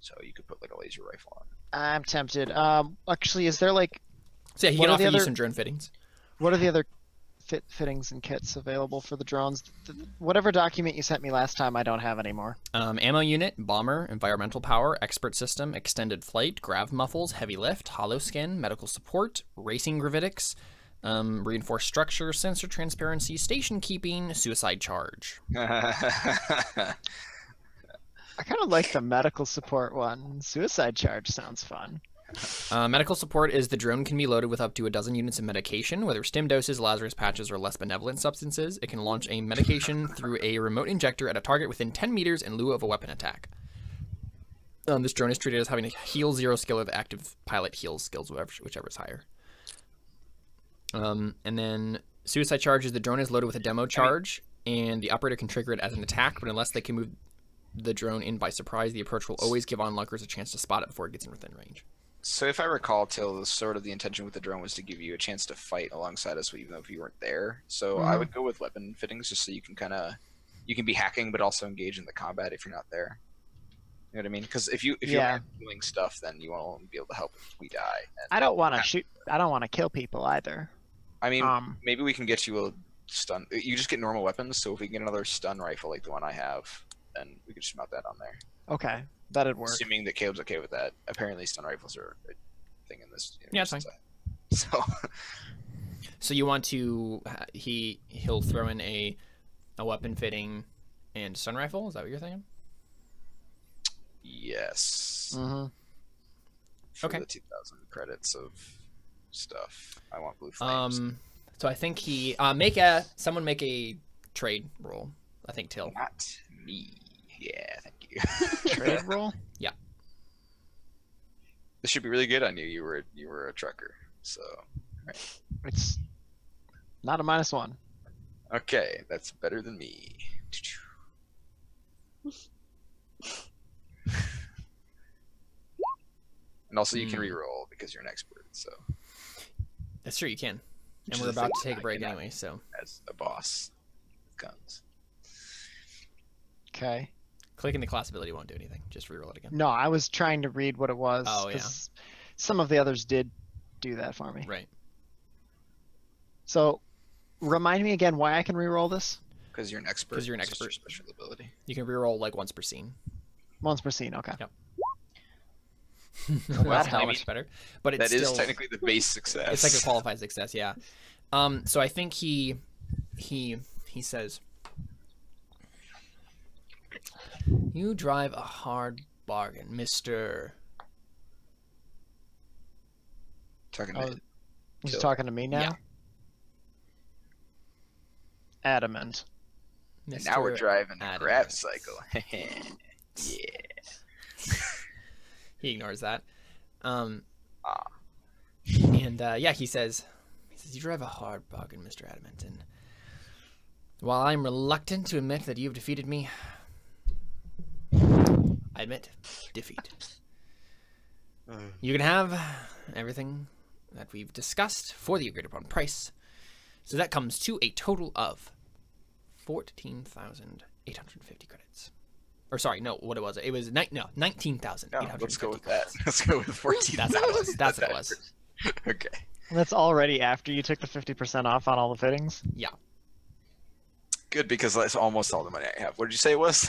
So you could put like a laser rifle on it. I'm tempted. Actually, is there like So yeah, he What can are the offer you other- some drone fittings. what are the other fittings and kits available for the drones? Whatever document you sent me last time, I don't have anymore. Ammo unit, bomber, environmental power, expert system, extended flight, grav muffles, heavy lift, hollow skin, medical support, racing gravitics, reinforced structure, sensor transparency, station keeping, suicide charge. I kind of like the medical support one. Suicide charge sounds fun. Medical support is the drone can be loaded with up to 12 units of medication, whether stim doses, Lazarus patches, or less benevolent substances. It can launch a medication through a remote injector at a target within 10 meters in lieu of a weapon attack. This drone is treated as having a heal 0 skill of active pilot heals skills, whichever is higher. And then suicide charge is the drone is loaded with a demo charge, and the operator can trigger it as an attack, but unless they can move the drone in by surprise, the approach will always give onlookers a chance to spot it before it gets in within range. So if I recall, Till, sort of the intention with the drone was to give you a chance to fight alongside us, even if you weren't there. So I would go with weapon fittings, just so you can you can be hacking, but also engage in the combat if you're not there. You know what I mean? Because if you're Yeah. doing stuff, then you won't be able to help if we die. And, I don't want to shoot. I don't want to kill people either. I mean, Um, maybe we can get you a stun. You just get normal weapons, so if we can get another stun rifle like the one I have, then we could just mount that on there. Okay, that'd work. Assuming that Caleb's okay with that. Apparently, stun rifles are a thing in this. Yeah, it's fine. So, So you want to he'll throw in a weapon fitting and stun rifle? Is that what you're thinking? yes. Mm-hmm. For Okay. the 2,000 credits of stuff, I want blue flames. So I think someone make a trade roll. I think Till. Not me. Yeah, thank you. Trade roll. This should be really good on you. You were a trucker, so It's not a -1. okay, that's better than me. And also, you can reroll because you're an expert. So That's true, you can. Which And is we're a about thing to take a I break cannot anyway, so as a boss, with guns. Okay. clicking the class ability won't do anything. Just reroll it again. No, I was trying to read what it was. Oh, yeah. 'cause some of the others did do that for me. Right. So, remind me again why I can reroll this. Because you're an expert. 'Cause you're an it's just your expert. special ability. You can reroll like once per scene. Once per scene. Okay. Yep. Well, That's that not helps. much better. But it's That is still technically the base success. it's like a qualified success, yeah. So I think he says, "You drive a hard bargain, Mr." Talking Oh, to He's Kill. talking to me now. Yeah. Adamant. And now we're Mr. driving a Adams. grab cycle. Yeah. He ignores that. And Ah. yeah, he says, "You drive a hard bargain, Mr. Adamant, and while I'm reluctant to admit that you've defeated me, I admit defeat. You can have everything that we've discussed for the agreed upon price. So that comes to a total of 14,850 credits. Or sorry, no, what it was? It was 19,850. No, let's go with that. Let's go with 14,000. That's what it was. That's what it was. Okay. And that's already after you took the 50% off on all the fittings? Yeah. Good, because that's almost all the money I have. What did you say it was?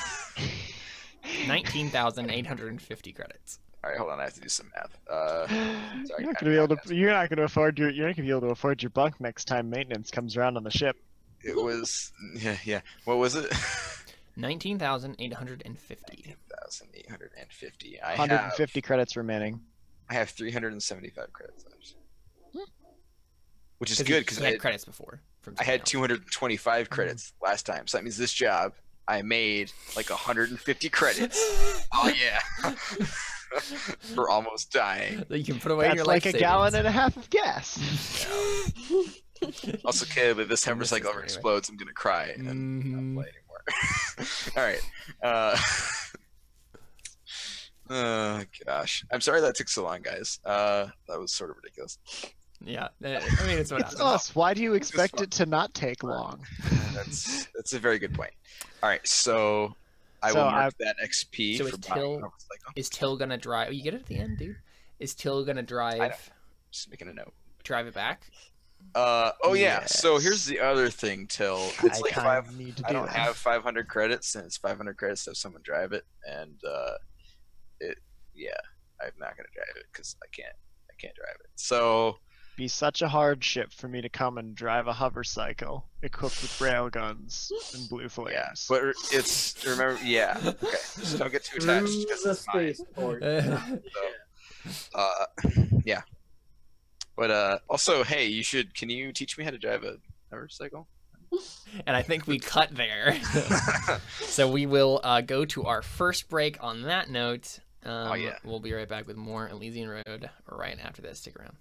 19,850 credits. All right, hold on. I have to do some math. Sorry, You're not gonna be able to. You're not gonna afford your. You're not gonna be able to afford your bunk next time maintenance comes around on the ship. It was yeah. What was it? 19,850. 19,850. 150 credits remaining. I have 375 credits left, which is 'Cause good you because had credits before. From I had something else. 225 credits last time. So that means this job I made like 150 credits. Oh yeah. For almost dying. That you can put away in That's your like life a gallon and a half of gas. Also, Caleb, if this And this is Hovercycle ever anyway. explodes, I'm gonna cry and Mhm. not play anymore. All right. Oh gosh, I'm sorry that took so long, guys. That was sort of ridiculous. Yeah, I mean, it's what It's happens. us. Why do you expect fun. it to not take long? That's a very good point. All right, so I So will mark that XP So for is buying Till- a motorcycle. Is Till gonna drive? Oh, you get it at the end, dude. Is Till gonna I drive know. Just making a note. it back? Oh yeah. So Yes. here's the other thing, Till. It's I like kind five. of need to I do don't that. have 500 credits, and it's 500 credits to have someone drive it, and I'm not gonna drive it because I can't drive it. So Be such a hardship for me to come and drive a hovercycle equipped with railguns and blue flames. yeah, but remember, yeah. Okay, just don't get too attached. Because the it's mine. spaceport. Yeah. But also, hey, can you teach me how to drive a motorcycle? And I think we cut there. So we will go to our first break on that note. Oh, yeah. We'll be right back with more Elysian Road right after this. Stick around.